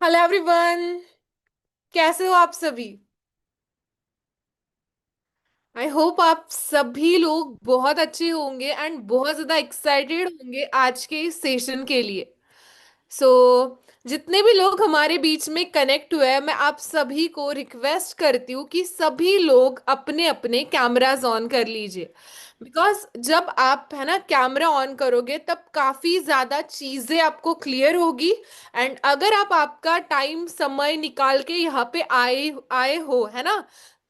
Hello everyone. कैसे हो आप सभी? आई होप आप सभी लोग बहुत अच्छे होंगे एंड बहुत ज्यादा एक्साइटेड होंगे आज के इस सेशन के लिए। सो जितने भी लोग हमारे बीच में कनेक्ट हुए हैं, मैं आप सभी को रिक्वेस्ट करती हूँ कि सभी लोग अपने अपने कैमरास ऑन कर लीजिए। बिकॉज जब आप है ना कैमरा ऑन करोगे तब काफी ज्यादा चीजें आपको क्लियर होगी। एंड अगर आप आपका टाइम समय निकाल के यहाँ पे आए आए हो है ना,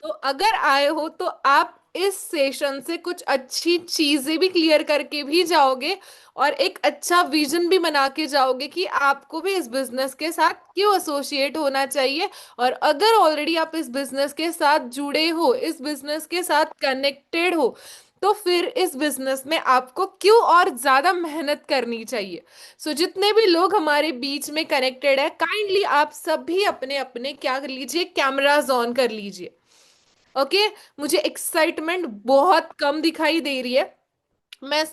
तो अगर आए हो तो आप इस सेशन से कुछ अच्छी चीजें भी क्लियर करके भी जाओगे और एक अच्छा विजन भी बना के जाओगे कि आपको भी इस बिजनेस के साथ क्यों एसोसिएट होना चाहिए। और अगर ऑलरेडी आप इस बिजनेस के साथ जुड़े हो, इस बिजनेस के साथ कनेक्टेड हो, तो फिर इस बिजनेस में आपको क्यों और ज्यादा मेहनत करनी चाहिए। जितने भी लोग हमारे बीच में कनेक्टेड है, काइंडली आप सभी अपने अपने क्या कर लीजिए, कैमरास ऑन कर लीजिए। ओके। मुझे एक्साइटमेंट बहुत कम दिखाई दे रही है। मैं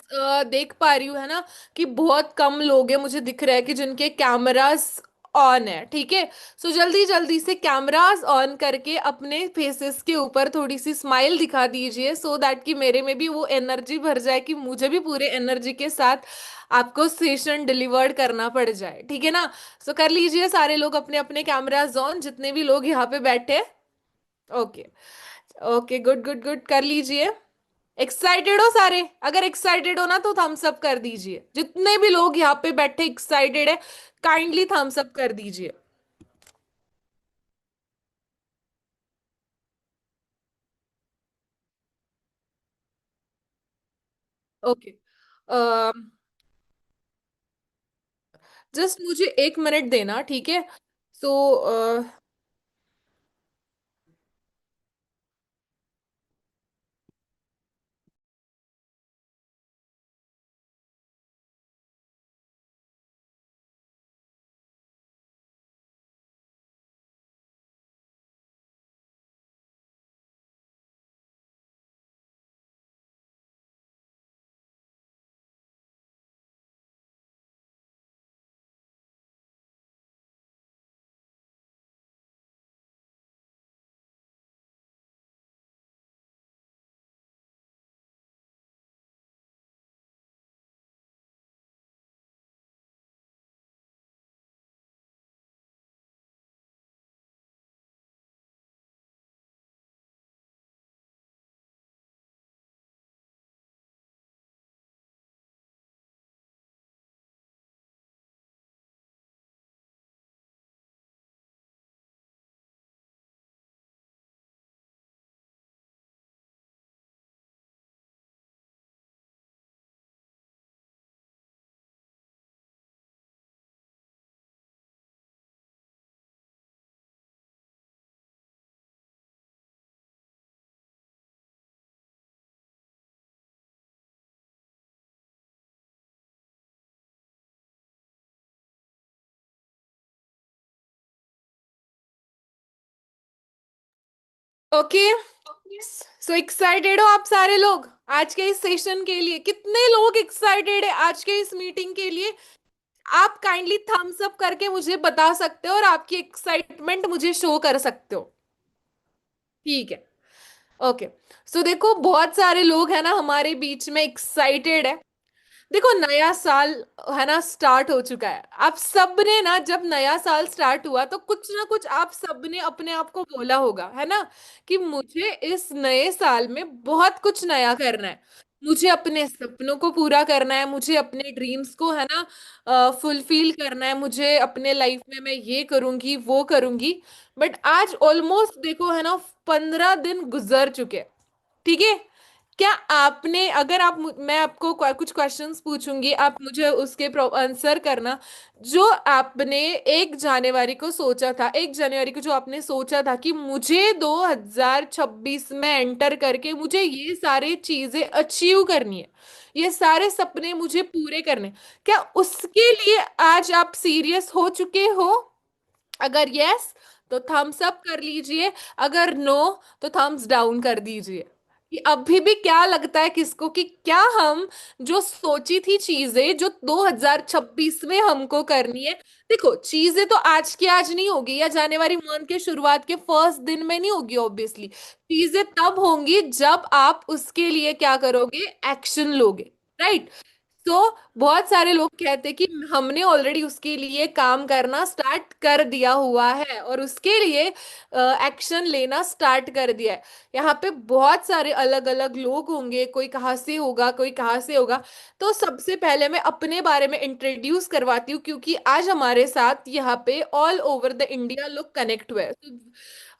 देख पा रही हूँ है ना कि बहुत कम लोग हैं, मुझे दिख रहा है कि जिनके कैमरास ऑन है। ठीक है। जल्दी जल्दी से कैमरास ऑन करके अपने फेसेस के ऊपर थोड़ी सी स्माइल दिखा दीजिए, सो दैट कि मेरे में भी वो एनर्जी भर जाए कि मुझे भी पूरे एनर्जी के साथ आपको सेशन डिलीवर्ड करना पड़ जाए। ठीक है ना? कर लीजिए सारे लोग अपने अपने कैमरास ऑन, जितने भी लोग यहाँ पे बैठे। Okay. Okay, good good good, कर लीजिए। एक्साइटेड हो सारे? अगर एक्साइटेड हो ना तो थम्स अप कर दीजिए। जितने भी लोग यहाँ पे बैठे एक्साइटेड है, काइंडली थम्स अप कर दीजिए। ओके। जस्ट मुझे 1 मिनट देना, ठीक है? So okay. सो एक्साइटेड हो आप सारे लोग आज के इस सेशन के लिए? कितने लोग एक्साइटेड है आज के इस मीटिंग के लिए? आप काइंडली थम्स अप करके मुझे बता सकते हो और आपकी एक्साइटमेंट मुझे शो कर सकते हो। ठीक है। ओके। देखो बहुत सारे लोग हैं ना हमारे बीच में एक्साइटेड है। देखो नया साल है ना स्टार्ट हो चुका है। आप सब ने ना जब नया साल स्टार्ट हुआ तो कुछ ना कुछ आप सब ने अपने आप को बोला होगा है ना कि मुझे इस नए साल में बहुत कुछ नया करना है। मुझे अपने सपनों को पूरा करना है, मुझे अपने ड्रीम्स को है ना फुलफिल करना है, मुझे अपने लाइफ में मैं ये करूंगी वो करूंगी। बट आज ऑलमोस्ट देखो है ना 15 दिन गुजर चुके। ठीक है। क्या आपने, अगर आप मैं आपको कुछ क्वेश्चंस पूछूंगी, आप मुझे उसके आंसर करना। जो आपने 1 जनवरी को सोचा था, 1 जनवरी को जो आपने सोचा था कि मुझे 2026 में एंटर करके मुझे ये सारी चीजें अचीव करनी है, ये सारे सपने मुझे पूरे करने, क्या उसके लिए आज आप सीरियस हो चुके हो? अगर यस तो थम्स अप कर लीजिए, अगर नो तो थम्स डाउन कर दीजिए। कि अभी भी क्या लगता है किसको कि क्या हम जो सोची थी चीजें जो 2026 में हमको करनी है। देखो, चीजें तो आज की आज नहीं होगी या जनवरी मंथ के शुरुआत के फर्स्ट दिन में नहीं होगी ऑब्वियसली। चीजें तब होंगी जब आप उसके लिए क्या करोगे, एक्शन लोगे। राइट। तो बहुत सारे लोग कहते हैं कि हमने ऑलरेडी उसके लिए काम करना स्टार्ट कर दिया हुआ है और उसके लिए एक्शन लेना स्टार्ट कर दिया है। यहाँ पे बहुत सारे अलग अलग लोग होंगे, कोई कहाँ से होगा, कोई कहाँ से होगा। तो सबसे पहले मैं अपने बारे में इंट्रोड्यूस करवाती हूँ, क्योंकि आज हमारे साथ यहाँ पे ऑल ओवर द इंडिया लोग कनेक्ट हुए हैं।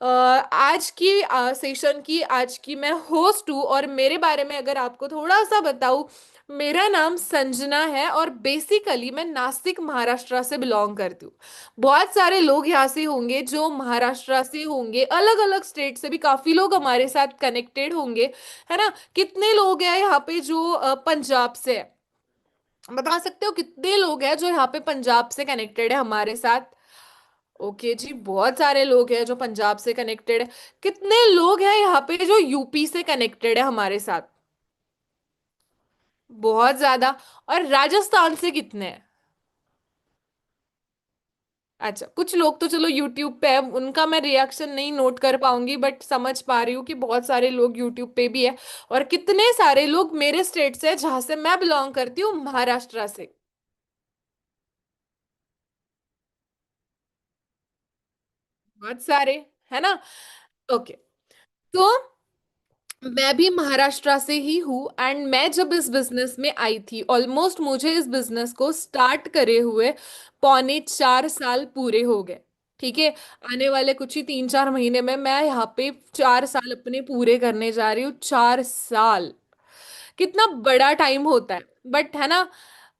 आज की सेशन की आज की मैं होस्ट हूँ, और मेरे बारे में अगर आपको थोड़ा सा बताऊं, मेरा नाम संजना है और बेसिकली मैं नासिक महाराष्ट्र से बिलोंग करती हूँ। बहुत सारे लोग यहाँ से होंगे जो महाराष्ट्र से होंगे, अलग अलग स्टेट से भी काफी लोग हमारे साथ कनेक्टेड होंगे, है ना। कितने लोग हैं यहाँ पे जो पंजाब से है? बता सकते हो कितने लोग हैं जो यहाँ पे पंजाब से कनेक्टेड है हमारे साथ? ओके जी, बहुत सारे लोग हैं जो पंजाब से कनेक्टेड है। कितने लोग हैं यहाँ पे जो यूपी से कनेक्टेड है हमारे साथ? बहुत ज्यादा। और राजस्थान से कितने हैं? अच्छा, कुछ लोग तो चलो यूट्यूब पे है, उनका मैं रिएक्शन नहीं नोट कर पाऊंगी, बट समझ पा रही हूँ कि बहुत सारे लोग यूट्यूब पे भी है। और कितने सारे लोग मेरे स्टेट से, जहां से मैं बिलोंग करती हूँ, महाराष्ट्र से। बहुत सारे, है ना। ओके। तो मैं भी महाराष्ट्र से ही हूँ, एंड मैं जब इस बिजनेस में आई थी, ऑलमोस्ट मुझे इस बिजनेस को स्टार्ट करे हुए 4.25 साल पूरे हो गए। ठीक है। आने वाले कुछ ही 3-4 महीने में मैं यहाँ पे 4 साल अपने पूरे करने जा रही हूँ। 4 साल कितना बड़ा टाइम होता है, बट है ना,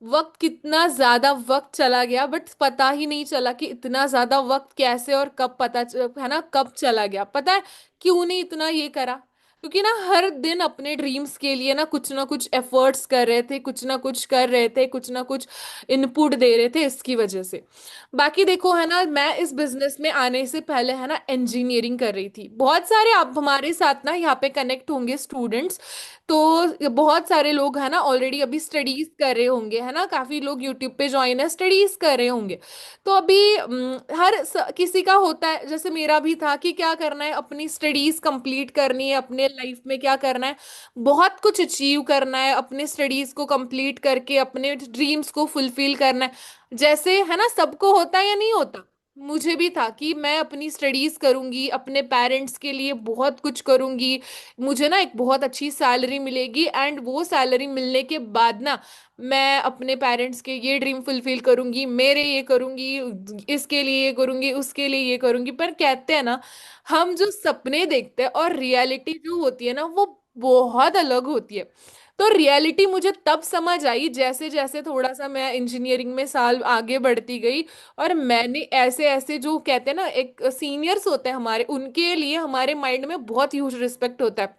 वक्त कितना ज्यादा वक्त चला गया, बट पता ही नहीं चला कि इतना ज्यादा वक्त कैसे और कब है ना, कब चला गया। पता है क्यों नहीं इतना ये करा? क्योंकि ना हर दिन अपने ड्रीम्स के लिए ना कुछ एफर्ट्स कर रहे थे, कुछ ना कुछ कर रहे थे, कुछ ना कुछ इनपुट दे रहे थे, इसकी वजह से। बाकी देखो, है ना, मैं इस बिजनेस में आने से पहले, है ना, इंजीनियरिंग कर रही थी। बहुत सारे आप हमारे साथ ना यहाँ पे कनेक्ट होंगे स्टूडेंट्स। तो बहुत सारे लोग है ना ऑलरेडी अभी स्टडीज कर रहे होंगे, है ना, काफी लोग यूट्यूब पे ज्वाइन है, स्टडीज कर रहे होंगे। तो अभी किसी का होता है, जैसे मेरा भी था, कि क्या करना है, अपनी स्टडीज कंप्लीट करनी है, अपने लाइफ में क्या करना है, बहुत कुछ अचीव करना है, अपने स्टडीज को कंप्लीट करके अपने ड्रीम्स को फुलफिल करना है। जैसे, है ना, सबको होता है या नहीं होता? मुझे भी था कि मैं अपनी स्टडीज करूंगी, अपने पेरेंट्स के लिए बहुत कुछ करूंगी, मुझे ना एक बहुत अच्छी सैलरी मिलेगी, एंड वो सैलरी मिलने के बाद ना मैं अपने पेरेंट्स के ये ड्रीम फुलफिल करूंगी, मेरे ये करूंगी, इसके लिए ये करूंगी, उसके लिए ये करूंगी। पर कहते हैं ना, हम जो सपने देखते हैं और रियलिटी जो होती है ना, वो बहुत अलग होती है। तो रियलिटी मुझे तब समझ आई जैसे जैसे थोड़ा सा मैं इंजीनियरिंग में साल आगे बढ़ती गई, और मैंने ऐसे ऐसे, जो कहते हैं ना, एक सीनियर्स होते हैं हमारे, उनके लिए हमारे माइंड में बहुत ह्यूज रिस्पेक्ट होता है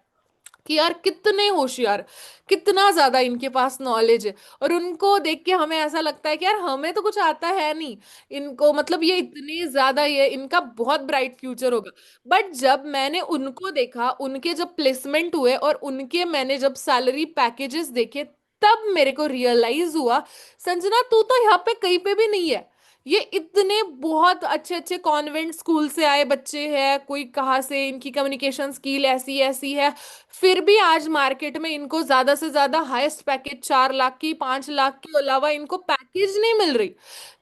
कि यार कितने होशियार, कितना ज्यादा इनके पास नॉलेज है। और उनको देख के हमें ऐसा लगता है कि यार हमें तो कुछ आता है नहीं, इनको मतलब ये इतने ज्यादा, ये इनका बहुत ब्राइट फ्यूचर होगा। बट जब मैंने उनको देखा, उनके जब प्लेसमेंट हुए और उनके मैंने जब सैलरी पैकेजेस देखे, तब मेरे को रियलाइज हुआ, संजना तू तो यहाँ पे कहीं पे भी नहीं है। ये इतने बहुत अच्छे अच्छे कॉन्वेंट स्कूल से आए बच्चे हैं, कोई कहाँ से, इनकी कम्युनिकेशन स्किल ऐसी ऐसी है, फिर भी आज मार्केट में इनको ज्यादा से ज्यादा हाईएस्ट पैकेज 4 लाख की, 5 लाख के अलावा इनको पैकेज नहीं मिल रही।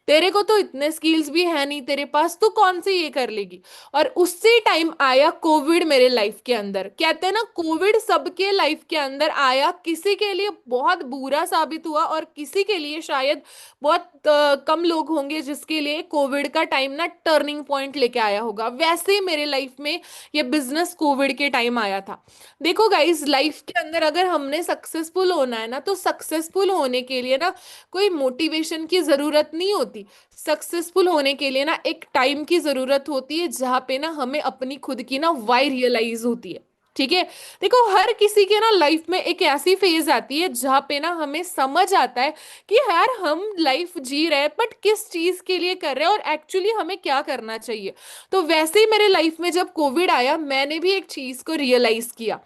तेरे को तो इतने स्किल्स भी है नहीं तेरे पास, तो कौन से ये कर लेगी? और उसी टाइम आया कोविड मेरे लाइफ के अंदर। कहते हैं ना, कोविड सबके लाइफ के अंदर आया, किसी के लिए बहुत बुरा साबित हुआ और किसी के लिए शायद बहुत कम लोग होंगे जिसके लिए कोविड का टाइम ना टर्निंग पॉइंट लेके आया होगा। वैसे ही मेरे लाइफ में ये बिजनेस कोविड के टाइम आया था। देखो गाइस, लाइफ के अंदर अगर हमने सक्सेसफुल होना है ना, तो सक्सेसफुल होने के लिए ना कोई मोटिवेशन की जरूरत नहीं होती। सक्सेसफुल होने के लिए ना एक टाइम की जरूरत होती है, जहाँ पे ना हमें अपनी खुद की ना वाई रियलाइज होती है। ठीक है। देखो हर किसी के ना लाइफ में एक ऐसी फेज आती है जहाँ पे ना हमें समझ आता है कि यार हम लाइफ जी रहे हैं बट किस चीज के लिए कर रहे हैं और एक्चुअली हमें क्या करना चाहिए। तो वैसे ही मेरे लाइफ में जब कोविड आया मैंने भी एक चीज को रियलाइज किया।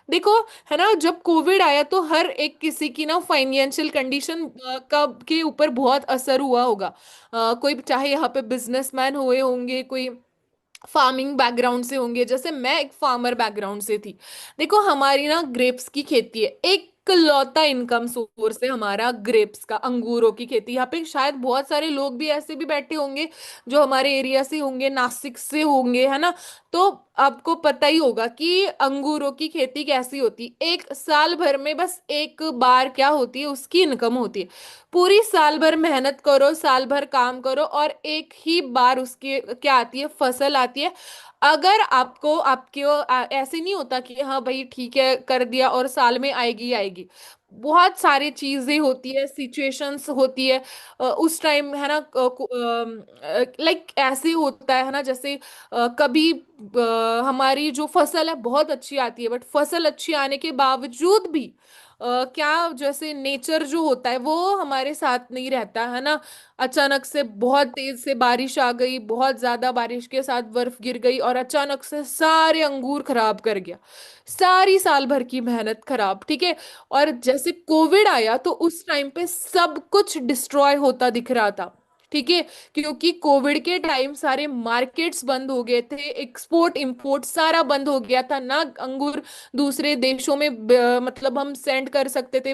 देखो, है ना, जब कोविड आया तो हर एक किसी की ना फाइनेंशियल कंडीशन का के ऊपर बहुत असर हुआ होगा। कोई चाहे यहाँ पे बिजनेसमैन हुए होंगे, कोई फार्मिंग बैकग्राउंड से होंगे, जैसे मैं एक फार्मर बैकग्राउंड से थी। देखो हमारी ना ग्रेप्स की खेती है, एक लौता इनकम सोर्स है हमारा ग्रेप्स का, अंगूरों की खेती। यहाँ पे शायद बहुत सारे लोग भी ऐसे भी बैठे होंगे जो हमारे एरिया से होंगे, नासिक से होंगे, है ना। तो आपको पता ही होगा कि अंगूरों की खेती कैसी होती है। एक साल भर में बस एक बार क्या होती है, उसकी इनकम होती है। पूरी साल भर मेहनत करो, साल भर काम करो और एक ही बार उसकी क्या आती है, फसल आती है। अगर आपको आपके ऐसे नहीं होता कि हाँ भाई ठीक है कर दिया और साल में आएगी ही आएगी। बहुत सारी चीजें होती है, सिचुएशंस होती है। उस टाइम है ना, लाइक ऐसे होता है ना, जैसे कभी हमारी जो फसल है बहुत अच्छी आती है बट फसल अच्छी आने के बावजूद भी क्या, जैसे नेचर जो होता है वो हमारे साथ नहीं रहता है ना। अचानक से बहुत तेज से बारिश आ गई, बहुत ज्यादा बारिश के साथ बर्फ गिर गई और अचानक से सारे अंगूर खराब कर गया, सारी साल भर की मेहनत खराब, ठीक है। और जैसे कोविड आया तो उस टाइम पे सब कुछ डिस्ट्रॉय होता दिख रहा था, ठीक है। क्योंकि कोविड के टाइम सारे मार्केट्स बंद हो गए थे, एक्सपोर्ट इंपोर्ट सारा बंद हो गया था ना। अंगूर दूसरे देशों में मतलब हम सेंड कर सकते थे,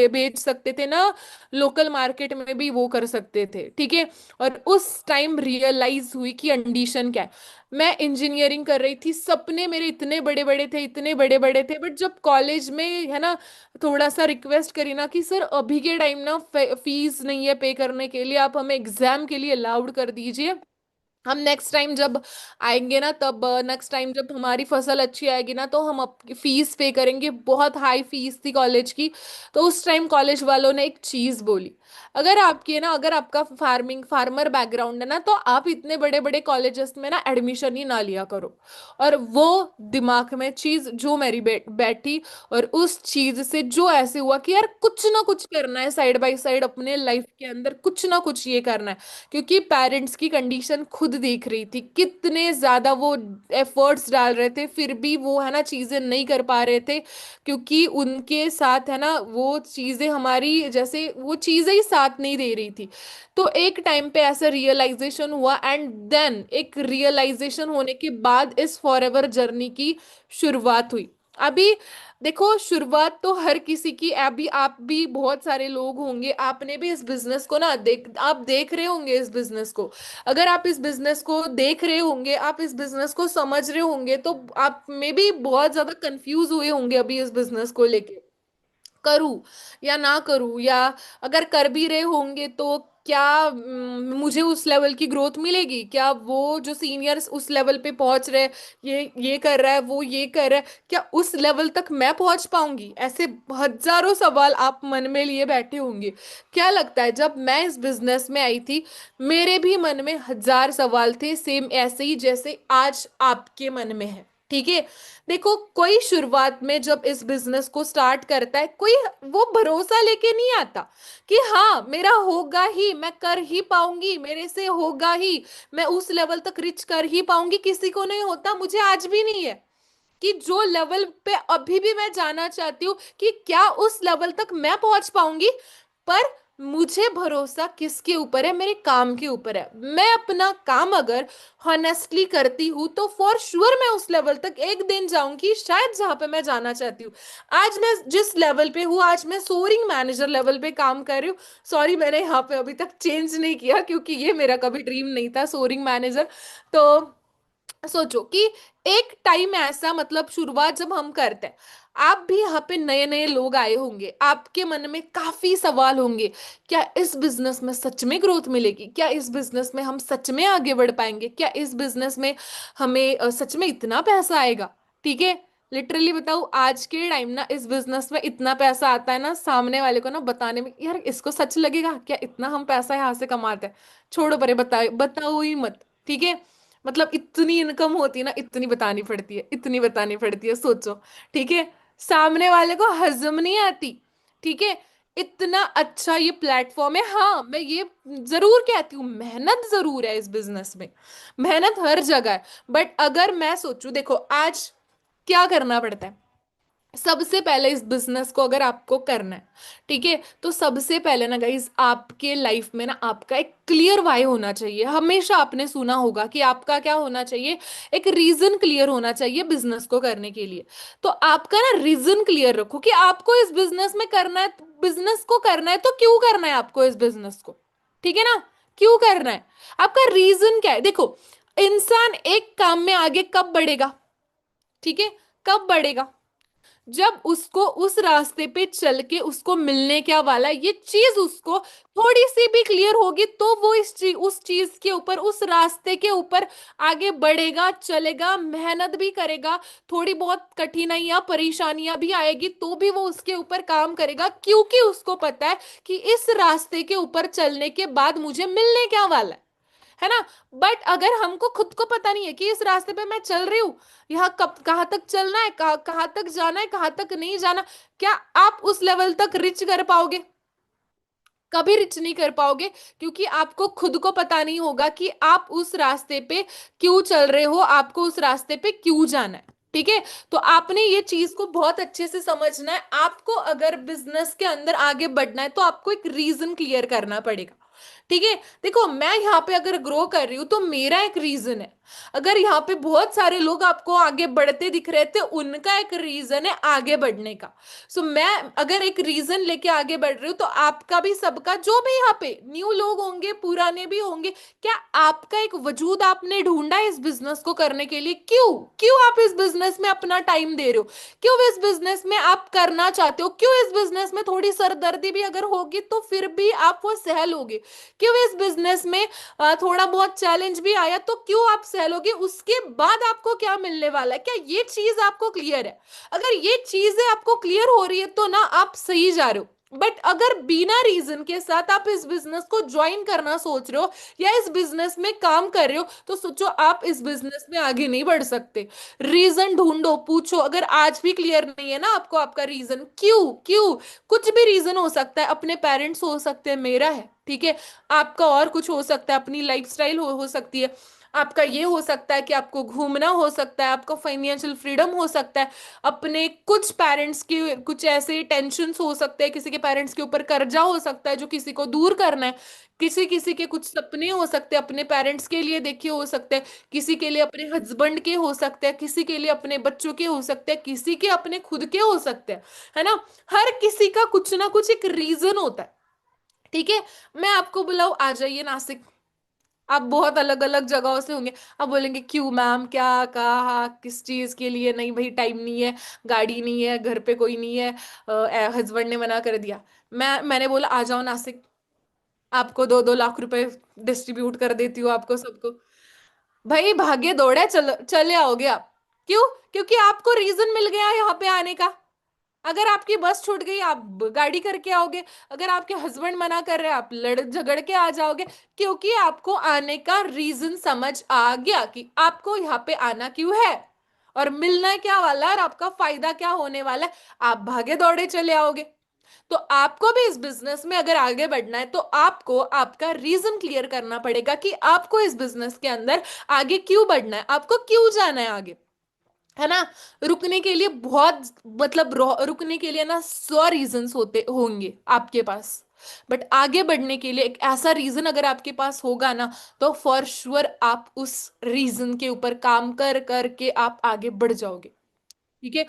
बेच सकते थे ना, लोकल मार्केट में भी वो कर सकते थे, ठीक है। और उस टाइम रियलाइज हुई कि कंडीशन क्या है। मैं इंजीनियरिंग कर रही थी, सपने मेरे इतने बड़े बड़े थे, इतने बड़े बड़े थे, बट जब कॉलेज में, है ना, थोड़ा सा रिक्वेस्ट करी ना कि सर अभी के टाइम ना फीस नहीं है पे करने के लिए, आप हमें एग्जाम के लिए अलाउड कर दीजिए, हम नेक्स्ट टाइम जब आएंगे ना, तब नेक्स्ट टाइम जब हमारी फसल अच्छी आएगी ना तो हम आपकी फीस पे करेंगे। बहुत हाई फीस थी कॉलेज की। तो उस टाइम कॉलेज वालों ने एक चीज बोली, अगर आपकी ना, अगर आपका फार्मर बैकग्राउंड है ना तो आप इतने बड़े बड़े कॉलेजेस में ना एडमिशन ही ना लिया करो। और वो दिमाग में चीज जो मेरी बैठी, और उस चीज से जो ऐसे हुआ कि यार कुछ ना कुछ करना है साइड बाय साइड अपने लाइफ के अंदर, कुछ ना कुछ ये करना है। क्योंकि पेरेंट्स की कंडीशन खुद देख रही थी, कितने ज्यादा वो एफर्ट्स डाल रहे थे, फिर भी वो, है ना, चीजें नहीं कर पा रहे थे। क्योंकि उनके साथ, है ना, वो चीजें हमारी, जैसे वो चीजें ही साथ नहीं दे रही थी। तो एक टाइम पे ऐसा रियलाइजेशन हुआ एंड देन एक रियलाइजेशन होने के बाद इस फॉरएवर जर्नी की शुरुआत हुई। अभी देखो शुरुआत तो हर किसी की, अभी आप भी बहुत सारे लोग होंगे, आपने भी इस बिजनेस को ना आप देख रहे होंगे इस बिजनेस को। अगर आप इस बिजनेस को देख रहे होंगे, आप इस बिजनेस को समझ रहे होंगे, तो आप में भी बहुत ज्यादा कंफ्यूज हुए होंगे अभी इस बिजनेस को लेके, करूं या ना करूं, या अगर कर भी रहे होंगे तो क्या मुझे उस लेवल की ग्रोथ मिलेगी क्या, वो जो सीनियर्स उस लेवल पे पहुंच रहे, ये कर रहा है, वो ये कर रहा है, क्या उस लेवल तक मैं पहुंच पाऊंगी, ऐसे हजारों सवाल आप मन में लिए बैठे होंगे। क्या लगता है, जब मैं इस बिजनेस में आई थी मेरे भी मन में हजार सवाल थे, सेम ऐसे ही जैसे आज आपके मन में है, ठीक है। देखो कोई शुरुआत में जब इस बिजनेस को स्टार्ट करता है, कोई वो भरोसा लेके नहीं आता कि हाँ मेरा होगा ही, मैं कर ही पाऊंगी, मेरे से होगा ही, मैं उस लेवल तक रिच कर ही पाऊंगी। किसी को नहीं होता, मुझे आज भी नहीं है कि जो लेवल पे अभी भी मैं जाना चाहती हूँ कि क्या उस लेवल तक मैं पहुंच पाऊंगी। पर मुझे भरोसा किसके ऊपर है, मेरे काम के ऊपर है। मैं अपना काम अगर हॉनेस्टली करती हूँ तो फॉर श्योर मैं उस लेवल तक एक दिन जाऊंगी, शायद जहां पे मैं जाना चाहती हूँ। आज मैं जिस लेवल पे हूँ, आज मैं सोरिंग मैनेजर लेवल पे काम कर रही हूँ। सॉरी मैंने यहाँ पे अभी तक चेंज नहीं किया क्योंकि ये मेरा कभी ड्रीम नहीं था सोरिंग मैनेजर। तो सोचो कि एक टाइम ऐसा, मतलब शुरुआत जब हम करते हैं, आप भी यहाँ पे नए नए लोग आए होंगे, आपके मन में काफी सवाल होंगे, क्या इस बिजनेस में सच में ग्रोथ मिलेगी, क्या इस बिजनेस में हम सच में आगे बढ़ पाएंगे, क्या इस बिजनेस में हमें सच में इतना पैसा आएगा, ठीक है। लिटरली बताऊं, आज के टाइम ना इस बिजनेस में इतना पैसा आता है ना, सामने वाले को ना बताने में, यार इसको सच लगेगा क्या इतना हम पैसा यहाँ से कमाते हैं, छोड़ो परे, बताओ बताओ ही मत, ठीक है। मतलब इतनी इनकम होती है ना, इतनी बतानी पड़ती है, इतनी बतानी पड़ती है, सोचो। ठीक है, सामने वाले को हजम नहीं आती। ठीक है, इतना अच्छा ये प्लेटफॉर्म है। हाँ, मैं ये जरूर कहती हूँ, मेहनत जरूर है इस बिजनेस में, मेहनत हर जगह है। बट अगर मैं सोचूं, देखो आज क्या करना पड़ता है। सबसे पहले इस बिजनेस को अगर आपको करना है, ठीक है, तो सबसे पहले ना गाइस, आपके लाइफ में ना आपका एक क्लियर वाई होना चाहिए। हमेशा आपने सुना होगा कि आपका क्या होना चाहिए, एक रीजन क्लियर होना चाहिए बिजनेस को करने के लिए। तो आपका ना रीजन क्लियर रखो कि आपको इस बिजनेस में करना है, बिजनेस को करना है तो क्यों करना है आपको इस बिजनेस को। ठीक है ना, क्यों करना है, आपका रीजन क्या है। देखो, इंसान एक काम में आगे कब बढ़ेगा, ठीक है, कब बढ़ेगा, जब उसको उस रास्ते पे चल के उसको मिलने क्या वाला है, ये चीज उसको थोड़ी सी भी क्लियर होगी, तो वो इस चीज, उस चीज के ऊपर, उस रास्ते के ऊपर आगे बढ़ेगा, चलेगा, मेहनत भी करेगा। थोड़ी बहुत कठिनाइयां परेशानियां भी आएगी तो भी वो उसके ऊपर काम करेगा, क्योंकि उसको पता है कि इस रास्ते के ऊपर चलने के बाद मुझे मिलने क्या वाला है ना। बट अगर हमको खुद को पता नहीं है कि इस रास्ते पे मैं चल रही हूँ, यहाँ कब कहाँ तक चलना है, कहाँ तक जाना है, कहाँ तक नहीं जाना, क्या आप उस लेवल तक रिच कर पाओगे, कभी रिच नहीं कर पाओगे। क्योंकि आपको खुद को पता नहीं होगा कि आप उस रास्ते पे क्यों चल रहे हो, आपको उस रास्ते पे क्यों जाना है। ठीक है, तो आपने ये चीज को बहुत अच्छे से समझना है। आपको अगर बिजनेस के अंदर आगे बढ़ना है तो आपको एक रीजन क्लियर करना पड़ेगा। ठीक है, देखो मैं यहाँ पे अगर ग्रो कर रही हूँ तो मेरा एक रीजन है। अगर यहाँ पे बहुत सारे लोग आपको आगे बढ़ते दिख रहे थे, उनका एक रीजन है आगे बढ़ने का। सो मैं अगर एक रीजन लेके आगे बढ़ रही हूँ, तो आपका भी, सबका, जो भी यहाँ पे न्यू लोग होंगे, पुराने भी होंगे, क्या आपका एक वजूद आपने ढूंढा है इस बिजनेस को करने के लिए। क्यों, क्यों आप इस बिजनेस में अपना टाइम दे रहे हो, क्यों इस बिजनेस में आप करना चाहते हो, क्यों इस बिजनेस में थोड़ी सरदर्दी भी अगर होगी तो फिर भी आप वो सह लोगे, क्यों इस बिजनेस में थोड़ा बहुत चैलेंज भी आया तो क्यों आप सह लोगे, उसके बाद आपको क्या मिलने वाला है, क्या ये चीज आपको क्लियर है। अगर ये चीजें आपको क्लियर हो रही है तो ना आप सही जा रहे हो। बट अगर बिना रीजन के साथ आप इस बिजनेस को ज्वाइन करना सोच रहे हो या इस बिजनेस में काम कर रहे हो, तो सोचो आप इस बिजनेस में आगे नहीं बढ़ सकते। रीजन ढूंढो, पूछो। अगर आज भी क्लियर नहीं है ना आपको आपका रीजन, क्यों क्यों, कुछ भी रीजन हो सकता है, अपने पेरेंट्स हो सकते हैं, मेरा है, ठीक है, आपका और कुछ हो सकता है, अपनी लाइफस्टाइल हो सकती है, आपका ये हो सकता है कि आपको घूमना हो सकता है, आपको फाइनेंशियल फ्रीडम हो सकता है, अपने कुछ पेरेंट्स की कुछ ऐसे टेंशन्स हो सकते हैं, किसी के पेरेंट्स के ऊपर कर्जा हो सकता है जो किसी को दूर करना है, किसी किसी के कुछ सपने हो सकते हैं अपने पेरेंट्स के लिए देखे हो सकते हैं, किसी के लिए अपने हस्बैंड के हो सकते हैं, किसी के लिए अपने बच्चों के हो सकते हैं, किसी के अपने खुद के हो सकते हैं, है ना। हर किसी का कुछ ना कुछ एक रीजन होता है। ठीक है, मैं आपको बुलाऊं, आ जाइए नासिक। आप बहुत अलग अलग जगहों से होंगे। आप बोलेंगे क्यों मैम, क्या कहा, किस चीज के लिए, नहीं भाई टाइम नहीं है, गाड़ी नहीं है, घर पे कोई नहीं है, हस्बैंड ने मना कर दिया। मैंने बोला आ जाओ नासिक, आपको 2-2 लाख रुपए डिस्ट्रीब्यूट कर देती हूँ आपको सबको। भाई भागे दौड़े चल चले आओगे आप। क्यों, क्योंकि आपको रीजन मिल गया यहाँ पे आने का। अगर आपकी बस छूट गई, आप गाड़ी करके आओगे। अगर आपके हस्बैंड मना कर रहे हैं, आप लड़ झगड़ के आ जाओगे, क्योंकि आपको आने का रीजन समझ आ गया कि आपको यहाँ पे आना क्यों है और मिलना क्या वाला है और आपका फायदा क्या होने वाला है। आप भागे दौड़े चले आओगे। तो आपको भी इस बिजनेस में अगर आगे बढ़ना है तो आपको आपका रीजन क्लियर करना पड़ेगा कि आपको इस बिजनेस के अंदर आगे क्यों बढ़ना है, आपको क्यों जाना है आगे, है ना। रुकने के लिए बहुत, मतलब रुकने के लिए ना 100 रीजंस होते होंगे आपके पास। बट आगे बढ़ने के लिए एक ऐसा रीजन अगर आपके पास होगा ना, तो फॉर श्योर आप उस रीजन के ऊपर काम कर करके आप आगे बढ़ जाओगे। ठीक है,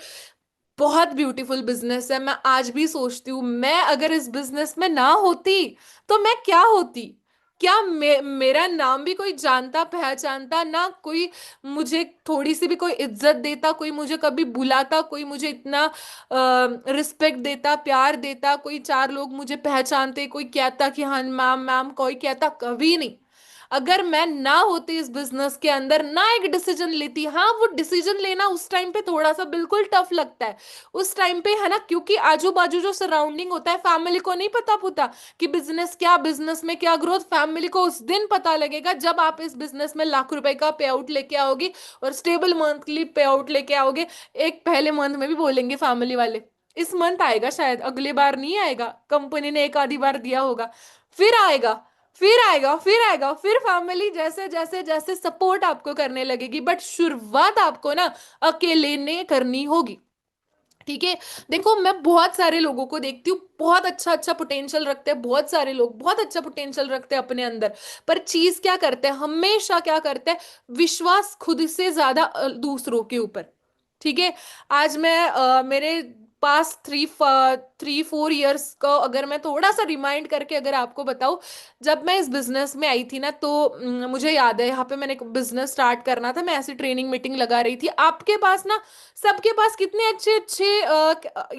बहुत ब्यूटीफुल बिजनेस है। मैं आज भी सोचती हूँ, मैं अगर इस बिजनेस में ना होती तो मैं क्या होती। क्या मेरा नाम भी कोई जानता पहचानता ना, कोई मुझे थोड़ी सी भी कोई इज्जत देता, कोई मुझे कभी बुलाता, कोई मुझे इतना रिस्पेक्ट देता, प्यार देता, कोई चार लोग मुझे पहचानते, कोई कहता कि हाँ मैम मैम, कोई कहता, कभी नहीं। अगर मैं ना होती इस बिजनेस के अंदर, ना एक डिसीजन लेती, हाँ वो डिसीजन लेना उस टाइम पे थोड़ा सा बिल्कुल टफ लगता है उस टाइम पे, है ना, क्योंकि आजू बाजू जो सराउंडिंग होता है, फैमिली को नहीं पता पुता कि बिजनेस क्या, बिजनेस में क्या ग्रोथ। फैमिली को उस दिन पता लगेगा जब आप इस बिजनेस में लाख रुपए का पे आउट लेके आओगी और स्टेबल मंथली पे आउट लेके आओगे। एक पहले मंथ में भी बोलेंगे फैमिली वाले, इस मंथ आएगा शायद, अगले बार नहीं आएगा, कंपनी ने एक आधी बार दिया होगा, फिर आएगा, फिर आएगा, फिर आएगा, फिर फैमिली जैसे जैसे जैसे सपोर्ट आपको करने लगेगी, बट शुरुआत आपको ना अकेले ने करनी होगी। ठीक है। देखो मैं बहुत सारे लोगों को देखती हूँ, बहुत अच्छा अच्छा पोटेंशियल रखते हैं, बहुत सारे लोग बहुत अच्छा पोटेंशियल रखते हैं अपने अंदर, पर चीज क्या करते हैं, हमेशा क्या करते हैं, विश्वास खुद से ज्यादा दूसरों के ऊपर। ठीक है। आज मैं मेरे पास 3-4 इयर्स का अगर मैं थोड़ा सा रिमाइंड करके अगर आपको बताऊं, जब मैं इस बिजनेस में आई थी ना, तो मुझे याद है यहाँ पे मैंने एक बिजनेस स्टार्ट करना था, मैं ऐसी ट्रेनिंग मीटिंग लगा रही थी। आपके पास ना, सबके पास कितने अच्छे अच्छे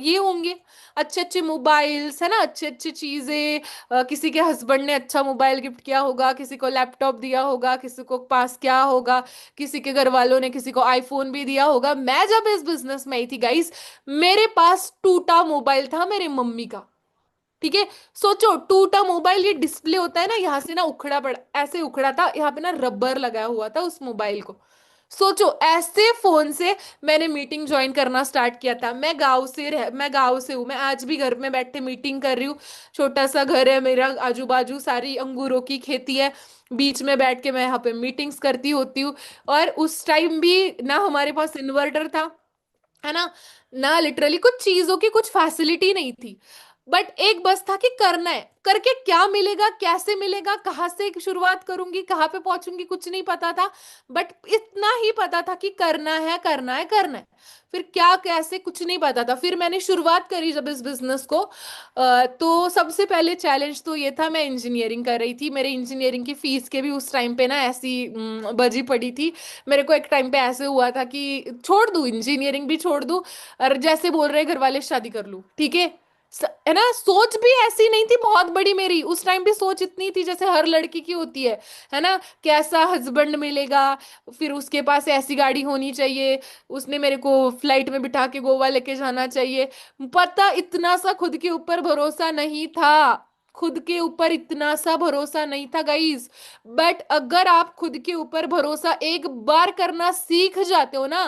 ये होंगे, अच्छे अच्छे मोबाइल्स, है ना, अच्छे अच्छे चीजें, किसी के हस्बैंड ने अच्छा मोबाइल गिफ्ट किया होगा, किसी को लैपटॉप दिया होगा, किसी को पास क्या होगा, किसी के घर वालों ने किसी को आईफोन भी दिया होगा। मैं जब इस बिजनेस में आई थी गाइस, मेरे पास टूटा मोबाइल था मेरे मम्मी का। ठीक है। सोचो, टूटा मोबाइल, ये डिस्प्ले होता है ना, यहाँ से ना उखड़ा पड़ा, ऐसे उखड़ा था, यहाँ पे ना रबर लगाया हुआ था उस मोबाइल को। सोचो, ऐसे फोन से मैंने मीटिंग ज्वाइन करना स्टार्ट किया था। मैं गांव से हूँ, मैं आज भी घर में बैठे मीटिंग कर रही हूँ। छोटा सा घर है मेरा, आजू बाजू सारी अंगूरों की खेती है, बीच में बैठ के मैं यहाँ पे मीटिंग्स करती होती हूँ। और उस टाइम भी ना हमारे पास इन्वर्टर था, है ना, ना लिटरली कुछ चीजों की कुछ फैसिलिटी नहीं थी, बट एक बस था कि करना है, करके क्या मिलेगा, कैसे मिलेगा, कहाँ से शुरुआत करूंगी, कहाँ पे पहुंचूंगी, कुछ नहीं पता था। बट इतना ही पता था कि करना है, करना है, करना है। फिर क्या कैसे कुछ नहीं पता था। फिर मैंने शुरुआत करी जब इस बिजनेस को, तो सबसे पहले चैलेंज तो ये था, मैं इंजीनियरिंग कर रही थी, मेरे इंजीनियरिंग की फीस के भी उस टाइम पे ना ऐसी बजी पड़ी थी। मेरे को एक टाइम पे ऐसे हुआ था कि छोड़ दूं, इंजीनियरिंग भी छोड़ दूं, और जैसे बोल रहे घर वाले शादी कर लूं। ठीक है। है ना, सोच भी ऐसी नहीं थी बहुत बड़ी मेरी, उस टाइम भी सोच इतनी थी जैसे हर लड़की की होती है ना, कैसा हस्बैंड मिलेगा, फिर उसके पास ऐसी गाड़ी होनी चाहिए, उसने मेरे को फ्लाइट में बिठा के गोवा लेके जाना चाहिए। पता, इतना सा खुद के ऊपर भरोसा नहीं था, खुद के ऊपर इतना सा भरोसा नहीं था गाइस। बट अगर आप खुद के ऊपर भरोसा एक बार करना सीख जाते हो ना,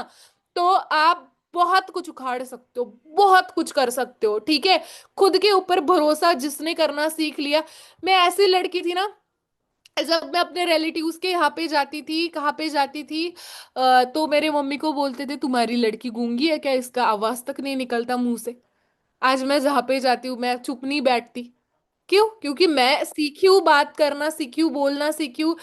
तो आप बहुत कुछ उखाड़ सकते हो, बहुत कुछ कर सकते हो। ठीक है। खुद के ऊपर भरोसा जिसने करना सीख लिया, मैं ऐसी लड़की थी ना, जब मैं अपने रिलेटिव्स के यहाँ पे जाती थी, कहाँ पे जाती थी, तो मेरे मम्मी को बोलते थे तुम्हारी लड़की गूंगी है क्या, इसका आवाज तक नहीं निकलता मुंह से। आज मैं जहाँ पे जाती हूँ मैं चुप नहीं बैठती। क्यों? क्योंकि मैं सीखी हूँ बात करना, सीखी हूँ बोलना, सीखी हूँ।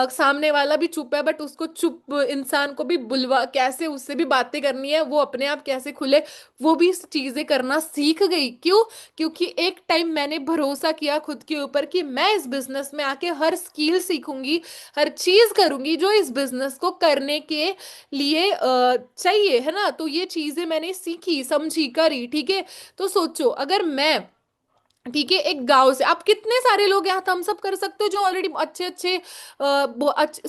सामने वाला भी चुप है, बट उसको चुप इंसान को भी बुलवा, कैसे उससे भी बातें करनी है, वो अपने आप कैसे खुले, वो भी चीजें करना सीख गई। क्यों? क्योंकि एक टाइम मैंने भरोसा किया खुद के ऊपर कि मैं इस बिजनेस में आके हर स्किल सीखूंगी, हर चीज करूंगी जो इस बिजनेस को करने के लिए चाहिए, है ना। तो ये चीजें मैंने सीखी, समझी, करी। ठीक है। तो सोचो, अगर मैं, ठीक है, एक गांव से, आप कितने सारे लोग यहाँ हम सब कर सकते हो जो ऑलरेडी अच्छे अच्छे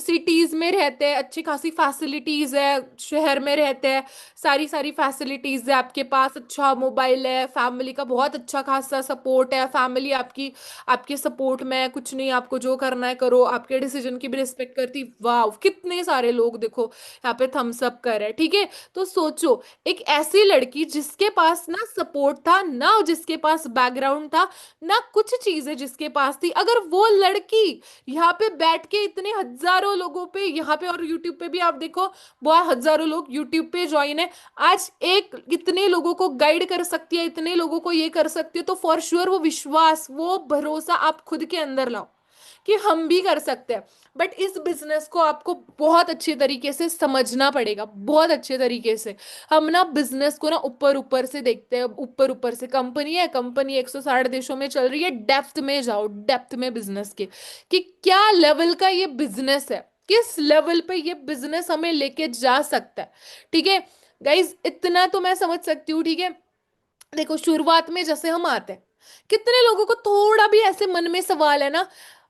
सिटीज में रहते हैं, अच्छी खासी फैसिलिटीज है, शहर में रहते हैं, सारी सारी फैसिलिटीज है आपके पास, अच्छा मोबाइल है, फैमिली का बहुत अच्छा खासा सपोर्ट है, फैमिली आपकी आपके सपोर्ट में है, कुछ नहीं, आपको जो करना है करो, आपके डिसीजन की भी रिस्पेक्ट करती। वाह, कितने सारे लोग देखो यहाँ पे थम्स अप कर रहे हैं। ठीक है। तो सोचो, एक ऐसी लड़की जिसके पास ना सपोर्ट था, ना जिसके पास बैकग्राउंड था, ना कुछ चीजें जिसके पास थी, अगर वो लड़की यहाँ पे बैठ के इतने हजारों लोगों पे, यहाँ पे और यूट्यूब पे भी आप देखो, बहुत हजारों लोग यूट्यूब पे ज्वाइन है, आज एक इतने लोगों को गाइड कर सकती है, इतने लोगों को ये कर सकती है, तो फॉर श्योर वो विश्वास, वो भरोसा आप खुद के अंदर लाओ कि हम भी कर सकते हैं। बट इस बिजनेस को आपको बहुत अच्छे तरीके से समझना पड़ेगा, बहुत अच्छे तरीके से। हम ना बिजनेस को ना ऊपर ऊपर से देखते हैं, ऊपर ऊपर से, कंपनी है, कंपनी 160 देशों में चल रही है, डेप्थ में जाओ, डेप्थ में बिजनेस के, कि क्या लेवल का ये बिजनेस है, किस लेवल पे ये बिजनेस हमें लेके जा सकता है। ठीक है। गाइज, इतना तो मैं समझ सकती हूँ। ठीक है। देखो, शुरुआत में जैसे हम आते हैं, कितने लोगों को थोड़ा भी ऐसे मन में सवाल है ना,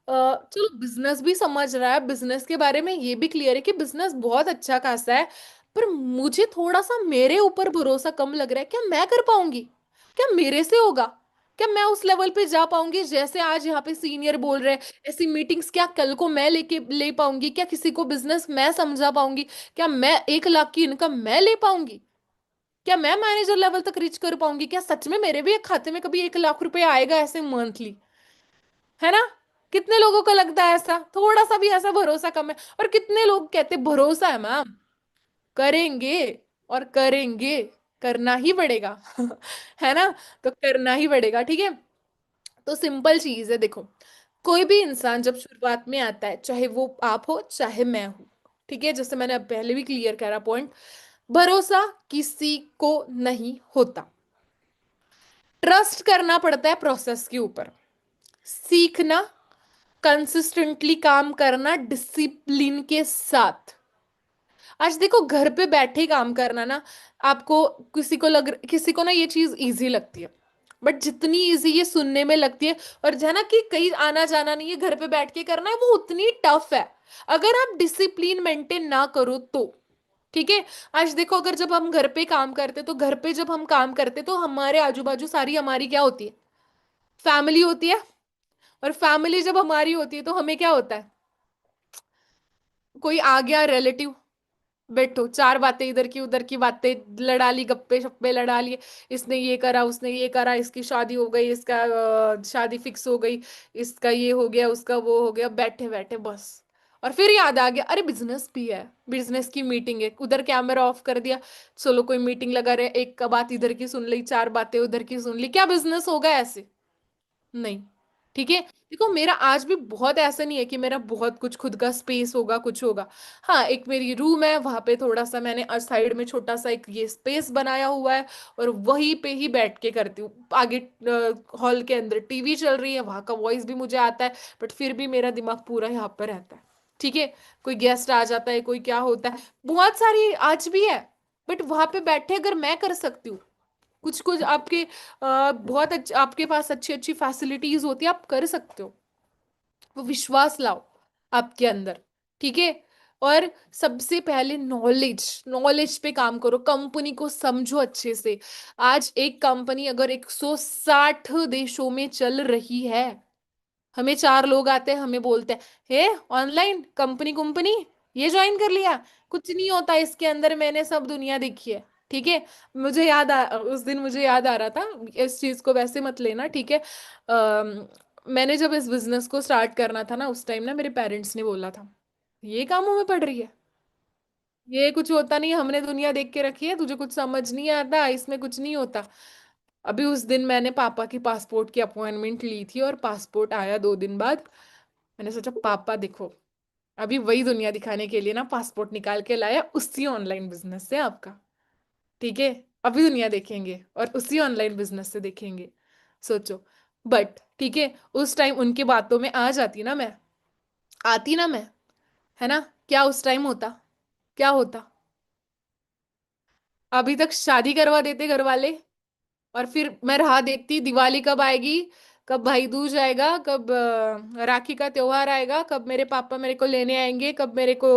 चलो बिजनेस भी समझ रहा है, बिजनेस के बारे में ये भी क्लियर है कि बिजनेस बहुत अच्छा खासा है। पर मुझे थोड़ा सा मेरे ऊपर भरोसा कम लग रहा है। क्या मैं कर पाऊंगी? क्या मेरे से होगा? क्या मैं उस लेवल पे जा पाऊंगी जैसे आज यहाँ पे सीनियर बोल रहे हैं? ऐसी मीटिंग्स क्या कल को मैं लेके ले पाऊंगी? क्या किसी को बिजनेस मैं समझा पाऊंगी? क्या मैं 1 लाख की इनकम मैं ले पाऊंगी? क्या मैं मैनेजर लेवल तक रीच कर पाऊंगी? क्या सच में मेरे भी एक खाते में कभी 1 लाख रुपए आएगा ऐसे मंथली? है ना? कितने लोगों को लगता है ऐसा? थोड़ा सा भी ऐसा भरोसा कम है। और कितने लोग कहते भरोसा है मैम, करेंगे और करेंगे, करना ही पड़ेगा। है ना? तो करना ही पड़ेगा, ठीक है। तो सिंपल चीज है, देखो, कोई भी इंसान जब शुरुआत में आता है, चाहे वो आप हो चाहे मैं हूं, ठीक है, जैसे मैंने अब पहले भी क्लियर करा पॉइंट, भरोसा किसी को नहीं होता। ट्रस्ट करना पड़ता है प्रोसेस के ऊपर, सीखना, कंसिस्टेंटली काम करना डिसिप्लिन के साथ। आज देखो, घर पे बैठे काम करना ना, आपको, किसी को ना ये चीज इजी लगती है, बट जितनी इजी ये सुनने में लगती है, और जो है ना कि कहीं आना जाना नहीं है, घर पे बैठ के करना है, वो उतनी टफ है अगर आप डिसिप्लिन मेंटेन ना करो तो। ठीक है। आज देखो, अगर जब हम घर पे काम करते, तो घर पे जब हम काम करते तो हमारे आजू बाजू सारी हमारी क्या होती है? फैमिली होती है। और फैमिली जब हमारी होती है तो हमें क्या होता है? कोई आ गया रिलेटिव, बैठो, चार बातें इधर की उधर की बातें लड़ा ली, गप्पे शप्पे लड़ा लिए, इसने ये करा, उसने ये करा, इसकी शादी हो गई, इसका शादी फिक्स हो गई, इसका ये हो गया, उसका वो हो गया, बैठे बैठे बस। और फिर याद आ गया, अरे बिजनेस भी है, बिजनेस की मीटिंग है, उधर कैमरा ऑफ कर दिया, चलो कोई मीटिंग लगा रहे, एक का बात इधर की सुन ली, चार बातें उधर की सुन ली, क्या बिजनेस होगा ऐसे? नहीं। ठीक है। देखो, मेरा आज भी बहुत ऐसा नहीं है कि मेरा बहुत कुछ खुद का स्पेस होगा, कुछ होगा। हाँ, एक मेरी रूम है, वहां पे थोड़ा सा मैंने साइड में छोटा सा एक ये स्पेस बनाया हुआ है, और वहीं पे ही बैठ के करती हूँ। आगे हॉल के अंदर टीवी चल रही है, वहां का वॉइस भी मुझे आता है, बट फिर भी मेरा दिमाग पूरा यहाँ पर रहता है। ठीक है। कोई गेस्ट आ जाता है, कोई क्या होता है, बहुत सारी आज भी है, बट वहां पे बैठे अगर मैं कर सकती हूँ, कुछ कुछ आपके बहुत आपके पास अच्छी अच्छी फैसिलिटीज होती है, आप कर सकते हो। वो विश्वास लाओ आपके अंदर। ठीक है। और सबसे पहले नॉलेज, नॉलेज पे काम करो, कंपनी को समझो अच्छे से। आज एक कंपनी अगर 160 देशों में चल रही है, हमें चार लोग आते हैं, हमें बोलते हैं, हे, ऑनलाइन कंपनी कंपनी ये ज्वाइन कर लिया। कुछ नहीं होता इसके अंदर, मैंने सब दुनिया देखी है। ठीक है। उस दिन मुझे याद आ रहा था, इस चीज को वैसे मत लेना, ठीक है। मैंने जब इस बिजनेस को स्टार्ट करना था ना, उस टाइम ना मेरे पेरेंट्स ने बोला था, ये कामों में पड़ रही है, ये कुछ होता नहीं, हमने दुनिया देख के रखी है, तुझे कुछ समझ नहीं आता, इसमें कुछ नहीं होता। अभी उस दिन मैंने पापा की पासपोर्ट की अपॉइंटमेंट ली थी, और पासपोर्ट आया 2 दिन बाद। मैंने सोचा, पापा देखो, अभी वही दुनिया दिखाने के लिए ना पासपोर्ट निकाल के लाया, उसी ऑनलाइन बिजनेस से आपका। ठीक है। अभी दुनिया देखेंगे और उसी ऑनलाइन बिजनेस से देखेंगे। सोचो। बट ठीक है, उस टाइम उनकी बातों में आ जाती ना मैं, आती ना मैं, है ना, क्या उस टाइम होता? क्या होता? अभी तक शादी करवा देते घर वाले, और फिर मैं राह देखती, दिवाली कब आएगी, कब भाई दूज आएगा, कब राखी का त्योहार आएगा, कब मेरे पापा मेरे को लेने आएंगे, कब मेरे को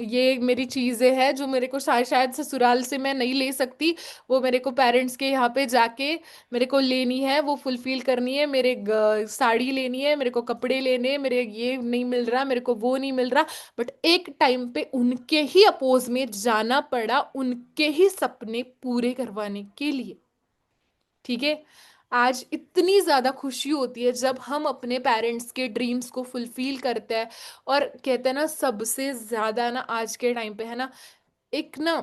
ये मेरी चीजें हैं जो मेरे को शायद शायद ससुराल से मैं नहीं ले सकती, वो मेरे को पेरेंट्स के यहाँ पे जाके मेरे को लेनी है, वो फुलफिल करनी है, मेरे साड़ी लेनी है, मेरे को कपड़े लेने हैं, मेरे ये नहीं मिल रहा, मेरे को वो नहीं मिल रहा। बट एक टाइम पे उनके ही अपोज में जाना पड़ा, उनके ही सपने पूरे करवाने के लिए। ठीक है। आज इतनी ज्यादा खुशी होती है जब हम अपने पेरेंट्स के ड्रीम्स को फुलफिल करते हैं। और कहते हैं ना, सबसे ज्यादा ना आज के टाइम पे है ना, एक ना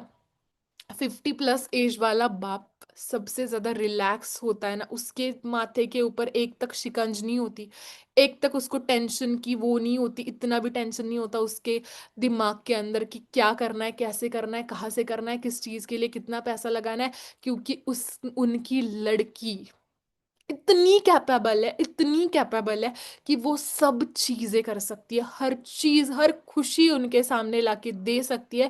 50+ एज वाला बाप सबसे ज्यादा रिलैक्स होता है ना, उसके माथे के ऊपर एक तक शिकंज नहीं होती, एक तक उसको टेंशन की वो नहीं होती, इतना भी टेंशन नहीं होता उसके दिमाग के अंदर कि क्या करना है, कैसे करना है, कहाँ से करना है, किस चीज के लिए कितना पैसा लगाना है, क्योंकि उस उनकी लड़की इतनी कैपेबल है, इतनी कैपेबल है कि वो सब चीजें कर सकती है, हर चीज, हर खुशी उनके सामने लाके दे सकती है।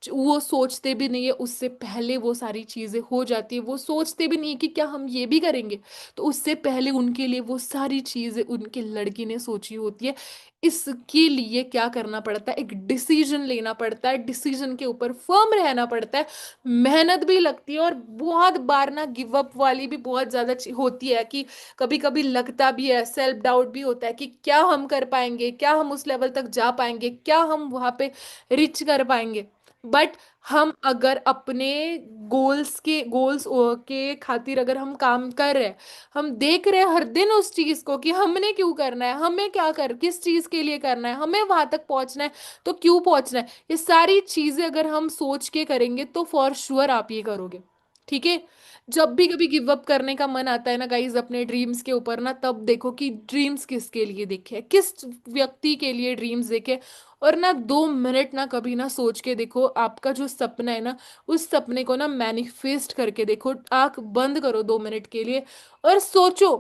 वो सोचते भी नहीं है, उससे पहले वो सारी चीजें हो जाती है। वो सोचते भी नहीं है कि क्या हम ये भी करेंगे, तो उससे पहले उनके लिए वो सारी चीजें उनके लड़की ने सोची होती है। इसके लिए क्या करना पड़ता है, एक डिसीजन लेना पड़ता है, डिसीजन के ऊपर फर्म रहना पड़ता है। मेहनत भी लगती है, और बहुत बार ना गिव अप वाली भी बहुत ज्यादा होती है, कि कभी कभी लगता भी है, सेल्फ डाउट भी होता है कि क्या हम कर पाएंगे, क्या हम उस लेवल तक जा पाएंगे, क्या हम वहां पे रिच कर पाएंगे। बट हम अगर अपने गोल्स के खातिर अगर हम काम कर रहे हैं, हम देख रहे हैं हर दिन उस चीज को कि हमने क्यों करना है, हमें क्या कर किस चीज के लिए करना है, हमें वहां तक पहुंचना है, तो क्यों पहुंचना है, ये सारी चीजें अगर हम सोच के करेंगे तो फॉर श्योर आप ये करोगे। ठीक है। जब भी कभी गिव अप करने का मन आता है ना गाइज अपने ड्रीम्स के ऊपर ना, तब देखो कि ड्रीम्स किसके लिए देखे, किस व्यक्ति के लिए ड्रीम्स देखे। और ना 2 मिनट ना कभी ना सोच के देखो, आपका जो सपना है ना, उस सपने को ना मैनिफेस्ट करके देखो। आंख बंद करो 2 मिनट के लिए और सोचो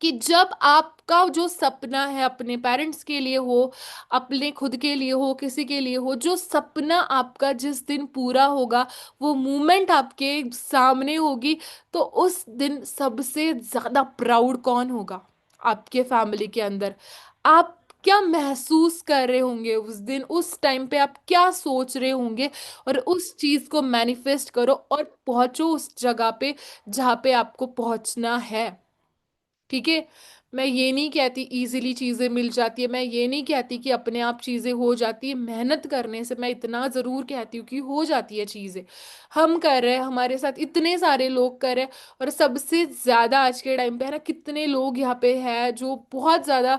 कि जब आपका जो सपना है अपने पेरेंट्स के लिए हो, अपने खुद के लिए हो, किसी के लिए हो, जो सपना आपका जिस दिन पूरा होगा, वो मूमेंट आपके सामने होगी, तो उस दिन सबसे ज्यादा प्राउड कौन होगा आपके फैमिली के अंदर? आप क्या महसूस कर रहे होंगे उस दिन, उस टाइम पे आप क्या सोच रहे होंगे? और उस चीज को मैनिफेस्ट करो और पहुंचो उस जगह पे जहाँ पे आपको पहुंचना है। ठीक है। मैं ये नहीं कहती इजीली चीजें मिल जाती है, मैं ये नहीं कहती कि अपने आप चीजें हो जाती है, मेहनत करने से मैं इतना जरूर कहती हूँ कि हो जाती है चीजें। हम कर रहे हैं, हमारे साथ इतने सारे लोग कर रहे हैं, और सबसे ज्यादा आज के टाइम पे है ना, कितने लोग यहाँ पे हैं जो बहुत ज्यादा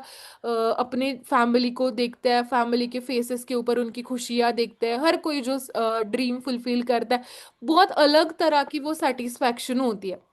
अपने फैमिली को देखते हैं, फैमिली के फेसेस के ऊपर उनकी खुशियां देखते हैं। हर कोई जो ड्रीम फुलफिल करता है, बहुत अलग तरह की वो सेटिस्फैक्शन होती है।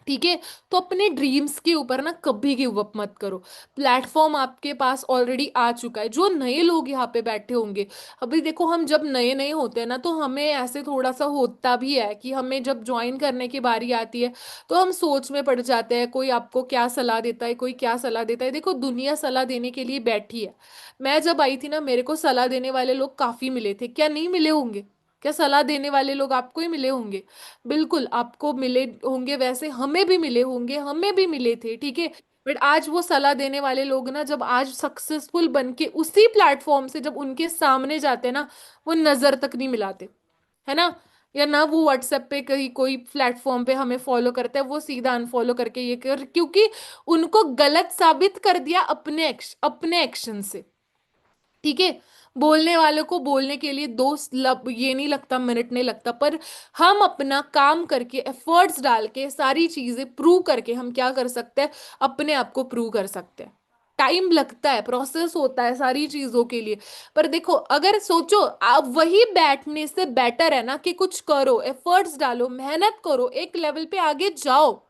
ठीक है। तो अपने ड्रीम्स के ऊपर ना कभी गिव अप मत करो। प्लेटफॉर्म आपके पास ऑलरेडी आ चुका है। जो नए लोग यहाँ पे बैठे होंगे, अभी देखो हम जब नए नए होते हैं ना, तो हमें ऐसे थोड़ा सा होता भी है कि हमें जब ज्वाइन करने की बारी आती है, तो हम सोच में पड़ जाते हैं, कोई आपको क्या सलाह देता है, कोई क्या सलाह देता है। देखो दुनिया सलाह देने के लिए बैठी है। मैं जब आई थी ना, मेरे को सलाह देने वाले लोग काफी मिले थे, क्या नहीं मिले होंगे? क्या सलाह देने वाले लोग आपको ही मिले होंगे? बिल्कुल आपको मिले होंगे, वैसे हमें भी मिले होंगे, हमें भी मिले थे। ठीक है। बट आज वो सलाह देने वाले लोग ना, जब आज सक्सेसफुल बन के उसी प्लेटफॉर्म से जब उनके सामने जाते हैं ना, वो नजर तक नहीं मिलाते, है ना? या ना वो व्हाट्सएप पे कहीं कोई प्लेटफॉर्म पे हमें फॉलो करता है, वो सीधा अनफॉलो करके ये कर, क्योंकि उनको गलत साबित कर दिया अपने एक्शन से। ठीक है। बोलने वालों को बोलने के लिए ये नहीं लगता, मिनट नहीं लगता, पर हम अपना काम करके एफर्ट्स डाल के सारी चीजें प्रूव करके हम क्या कर सकते हैं, अपने आप को प्रूव कर सकते हैं। टाइम लगता है, प्रोसेस होता है सारी चीजों के लिए। पर देखो अगर सोचो, आप वही बैठने से बेटर है ना कि कुछ करो, एफर्ट्स डालो, मेहनत करो, एक लेवल पे आगे जाओ।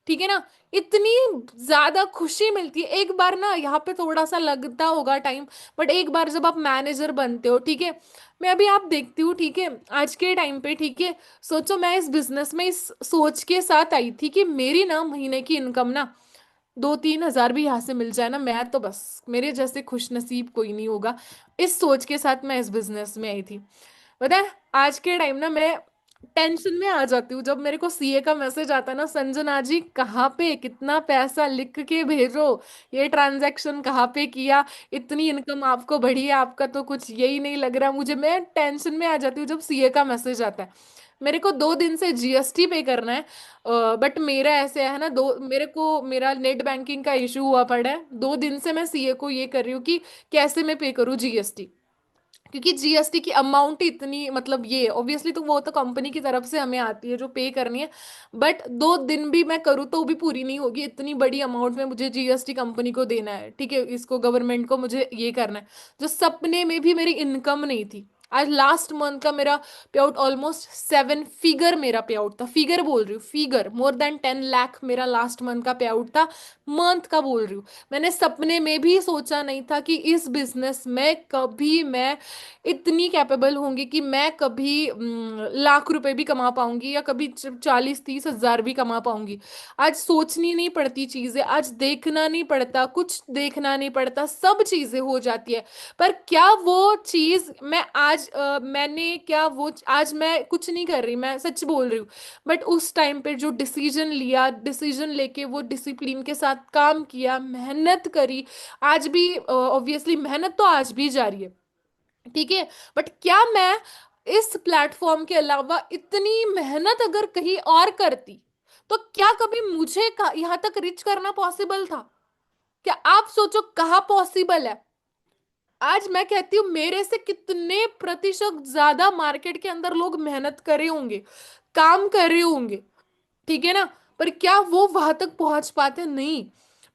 ठीक है ना? इतनी ज्यादा खुशी मिलती है एक बार ना, यहाँ पे थोड़ा सा लगता होगा टाइम, बट एक बार जब आप मैनेजर बनते हो, ठीक है, मैं अभी आप देखती हूँ, ठीक है, आज के टाइम पे, ठीक है, सोचो मैं इस बिजनेस में इस सोच के साथ आई थी कि मेरी ना महीने की इनकम ना 2-3 हजार भी यहाँ से मिल जाए ना, मैं तो बस, मेरे जैसे खुश नसीब कोई नहीं होगा। इस सोच के साथ मैं इस बिजनेस में आई थी। पता है, आज के टाइम ना मैं टेंशन में आ जाती हूँ जब मेरे को सीए का मैसेज आता है ना, संजना जी कहाँ पे कितना पैसा लिख के भेजो, ये ट्रांजैक्शन कहाँ पे किया, इतनी इनकम आपको बढ़ी है, आपका तो कुछ यही नहीं लग रहा मुझे। मैं टेंशन में आ जाती हूँ जब सीए का मैसेज आता है। मेरे को 2 दिन से जीएसटी पे करना है, बट मेरा ऐसे है ना, दो मेरे को मेरा नेट बैंकिंग का इशू हुआ पड़ा है। 2 दिन से मैं सीए को ये कर रही हूँ कि कैसे मैं पे करूँ जीएसटी, क्योंकि जीएसटी की अमाउंट इतनी, मतलब ये ऑब्वियसली तो वो तो कंपनी की तरफ से हमें आती है जो पे करनी है, बट 2 दिन भी मैं करूँ तो भी पूरी नहीं होगी, इतनी बड़ी अमाउंट में मुझे जीएसटी कंपनी को देना है। ठीक है, इसको गवर्नमेंट को मुझे ये करना है, जो सपने में भी मेरी इनकम नहीं थी। आज लास्ट मंथ का मेरा पे आउट ऑलमोस्ट 7 फिगर मेरा पे आउट था, फिगर बोल रही हूँ, फिगर more than 10 लाख मेरा लास्ट मंथ का पे आउट था। मंथ का बोल रही हूँ। मैंने सपने में भी सोचा नहीं था कि इस बिजनेस में कभी मैं इतनी कैपेबल होंगी कि मैं कभी लाख रुपए भी कमा पाऊंगी या कभी 40-30 हजार भी कमा पाऊंगी। आज सोचनी नहीं पड़ती चीजें, आज देखना नहीं पड़ता, कुछ देखना नहीं पड़ता, सब चीजें हो जाती है। पर क्या वो चीज मैं आज मैंने क्या वो आज मैं कुछ नहीं कर रही, मैं सच बोल रही हूँ। बट उस टाइम पे जो डिसीजन लिया, डिसीजन लेके वो डिसिप्लिन के साथ काम किया, मेहनत करी। आज भी ऑब्वियसली मेहनत तो आज भी जारी है, ठीक है। बट क्या मैं इस प्लेटफॉर्म के अलावा इतनी मेहनत अगर कहीं और करती तो क्या कभी मुझे यहाँ तक रीच करना पॉसिबल था? क्या आप सोचो कहाँ पॉसिबल है? आज मैं कहती हूँ मेरे से कितने प्रतिशत ज्यादा मार्केट के अंदर लोग मेहनत करे होंगे, काम करे होंगे, ठीक है ना। पर क्या वो वहां तक पहुंच पाते? नहीं।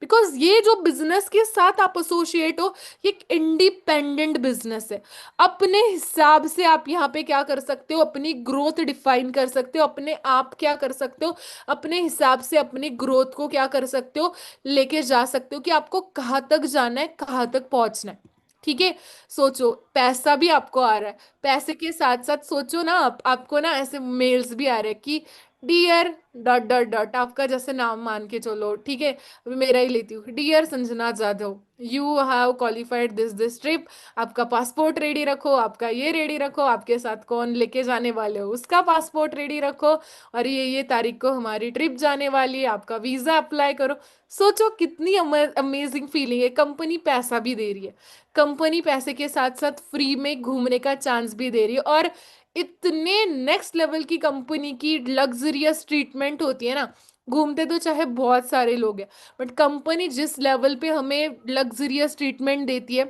बिकॉज ये जो बिजनेस के साथ आप एसोसिएट हो, ये एक इंडिपेंडेंट बिजनेस है। अपने हिसाब से आप यहाँ पे क्या कर सकते हो, अपनी ग्रोथ डिफाइन कर सकते हो, अपने आप क्या कर सकते हो, अपने हिसाब से अपनी ग्रोथ को क्या कर सकते हो, लेके जा सकते हो कि आपको कहाँ तक जाना है, कहाँ तक पहुंचना है, ठीक है। सोचो पैसा भी आपको आ रहा है, पैसे के साथ साथ सोचो ना आपको ना ऐसे मेल्स भी आ रहे हैं कि डियर डॉट डॉट डॉट, आपका जैसे नाम मान के चलो, ठीक है। अभी मेरा ही लेती हूँ, dear Sanjana Jadhav, you have qualified this trip. आपका पासपोर्ट रेडी रखो, आपका ये रेडी रखो, आपके साथ कौन लेके जाने वाले हो उसका पासपोर्ट रेडी रखो, और ये तारीख को हमारी ट्रिप जाने वाली है, आपका वीजा अप्लाई करो। सोचो कितनी अमेजिंग फीलिंग है। कंपनी पैसा भी दे रही है, कंपनी पैसे के साथ साथ फ्री में घूमने का चांस भी दे रही है, और इतने नेक्स्ट लेवल की कंपनी की लग्जरियस ट्रीटमेंट होती है ना। घूमते तो चाहे बहुत सारे लोग हैं, बट कंपनी जिस लेवल पे हमें लग्जरियस ट्रीटमेंट देती है,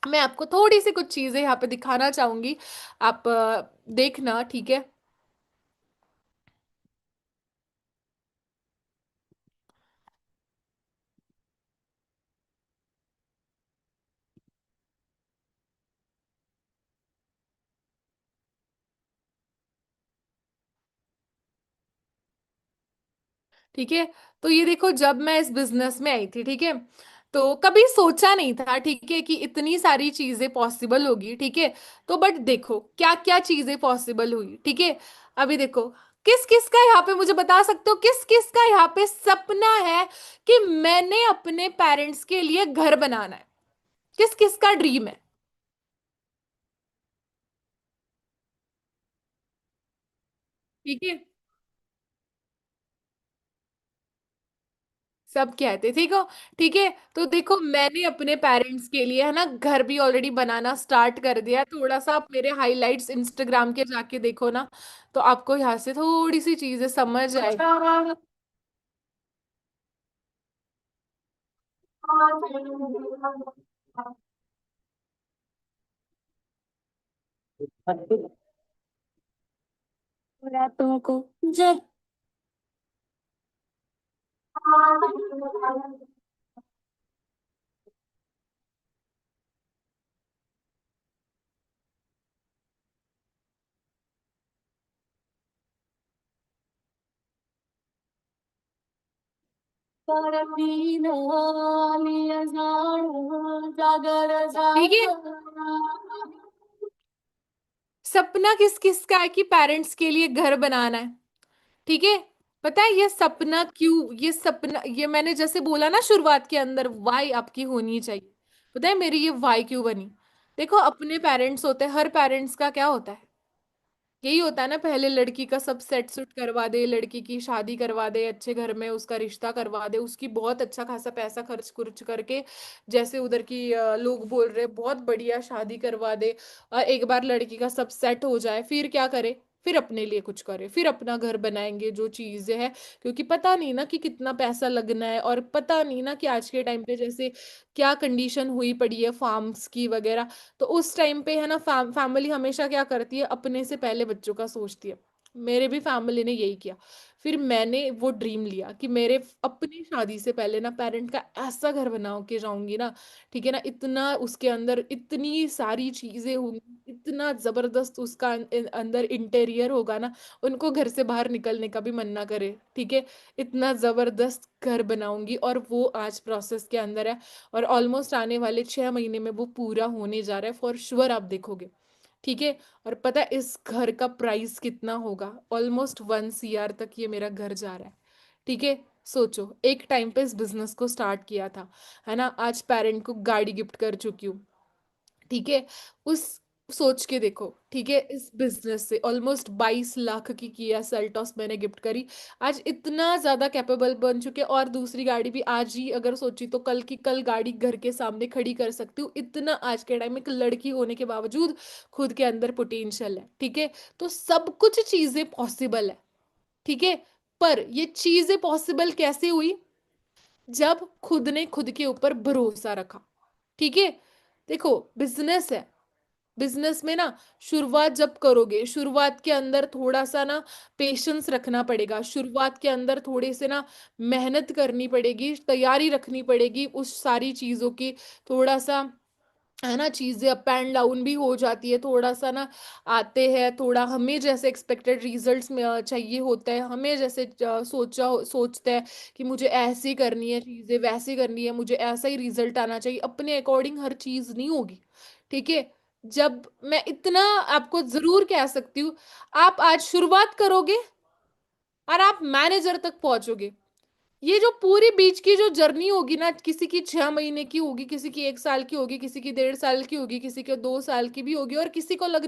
मैं आपको थोड़ी सी कुछ चीजें यहाँ पे दिखाना चाहूंगी। आप देखना, ठीक है। ठीक है। तो ये देखो, जब मैं इस बिजनेस में आई थी, ठीक है, तो कभी सोचा नहीं था, ठीक है, कि इतनी सारी चीजें पॉसिबल होगी, ठीक है। तो बट देखो क्या क्या चीजें पॉसिबल हुई, ठीक है। अभी देखो, किस किस का यहाँ पे मुझे बता सकते हो, किस किस का यहाँ पे सपना है कि मैंने अपने पेरेंट्स के लिए घर बनाना है? किस किस का ड्रीम है? ठीक है, सब कहते ठीक हो, ठीक है। तो देखो मैंने अपने पेरेंट्स के लिए है ना घर भी ऑलरेडी बनाना स्टार्ट कर दिया है। थोड़ा सा आप मेरे हाइलाइट्स इंस्टाग्राम के जाके देखो ना, तो आपको यहाँ से थोड़ी सी चीजें समझ आएगी। तुमको जय। ठीक है। सपना किस किस का है कि पेरेंट्स के लिए घर बनाना है, ठीक है। पता है ये सपना क्यों, ये सपना, ये मैंने जैसे बोला ना शुरुआत के अंदर, वाई आपकी होनी चाहिए। पता है मेरी ये वाई क्यों बनी? देखो अपने पेरेंट्स होते हैं, हर पेरेंट्स का क्या होता है, यही होता है ना, पहले लड़की का सब सेट सुट करवा दे, लड़की की शादी करवा दे, अच्छे घर में उसका रिश्ता करवा दे, उसकी बहुत अच्छा खासा पैसा खर्च खुर्च करके, जैसे उधर की लोग बोल रहे बहुत बढ़िया शादी करवा दे। और एक बार लड़की का सब सेट हो जाए फिर क्या करे, फिर अपने लिए कुछ करे, फिर अपना घर बनाएंगे जो चीजें है। क्योंकि पता नहीं ना कि कितना पैसा लगना है, और पता नहीं ना कि आज के टाइम पे जैसे क्या कंडीशन हुई पड़ी है फार्म्स की वगैरह। तो उस टाइम पे है ना फैमिली हमेशा क्या करती है, अपने से पहले बच्चों का सोचती है। मेरे भी फैमिली ने यही किया। फिर मैंने वो ड्रीम लिया कि मेरे अपनी शादी से पहले ना पेरेंट का ऐसा घर बना के जाऊंगी ना, ठीक है ना, इतना उसके अंदर इतनी सारी चीजें होंगी, इतना जबरदस्त उसका अंदर इंटीरियर होगा ना, उनको घर से बाहर निकलने का भी मन ना करे, ठीक है। इतना जबरदस्त घर बनाऊंगी, और वो आज प्रोसेस के अंदर है। और ऑलमोस्ट आने वाले 6 महीने में वो पूरा होने जा रहा है, फॉर श्योर आप देखोगे, ठीक है। और पता है इस घर का प्राइस कितना होगा? ऑलमोस्ट 1 CR तक ये मेरा घर जा रहा है, ठीक है। सोचो, एक टाइम पे इस बिजनेस को स्टार्ट किया था, है ना, आज पेरेंट को गाड़ी गिफ्ट कर चुकी हूँ, ठीक है। उस सोच के देखो, ठीक है, इस बिजनेस से ऑलमोस्ट 22 लाख की किया सेल्टॉस मैंने गिफ्ट करी। आज इतना ज्यादा कैपेबल बन चुके, और दूसरी गाड़ी भी आज ही अगर सोची तो कल की कल गाड़ी घर के सामने खड़ी कर सकती हूँ, इतना आज के टाइम में एक लड़की होने के बावजूद खुद के अंदर पोटेंशियल है, ठीक है। तो सब कुछ चीजें पॉसिबल है, ठीक है। पर ये चीजें पॉसिबल कैसे हुई? जब खुद ने खुद के ऊपर भरोसा रखा, ठीक है। देखो, बिजनेस है, बिजनेस में ना शुरुआत जब करोगे, शुरुआत के अंदर थोड़ा सा ना पेशेंस रखना पड़ेगा, शुरुआत के अंदर थोड़े से ना मेहनत करनी पड़ेगी, तैयारी रखनी पड़ेगी उस सारी चीजों की, थोड़ा सा, है ना, चीजें अप एंड डाउन भी हो जाती है, थोड़ा सा ना आते हैं, थोड़ा हमें जैसे एक्सपेक्टेड रिजल्ट्स में चाहिए होता है, हमें जैसे सोचते हैं कि मुझे ऐसी करनी है चीजें, वैसी करनी है, मुझे ऐसा ही रिजल्ट आना चाहिए, अपने अकॉर्डिंग हर चीज नहीं होगी, ठीक है। जब मैं इतना आपको जरूर कह सकती हूँ, आप आज शुरुआत करोगे और आप मैनेजर तक पहुंचोगे, ये जो पूरी बीच की जो जर्नी होगी ना, किसी की 6 महीने की होगी, किसी की 1 साल की होगी, किसी की 1.5 साल की होगी, किसी के 2 साल की भी होगी, और किसी को लग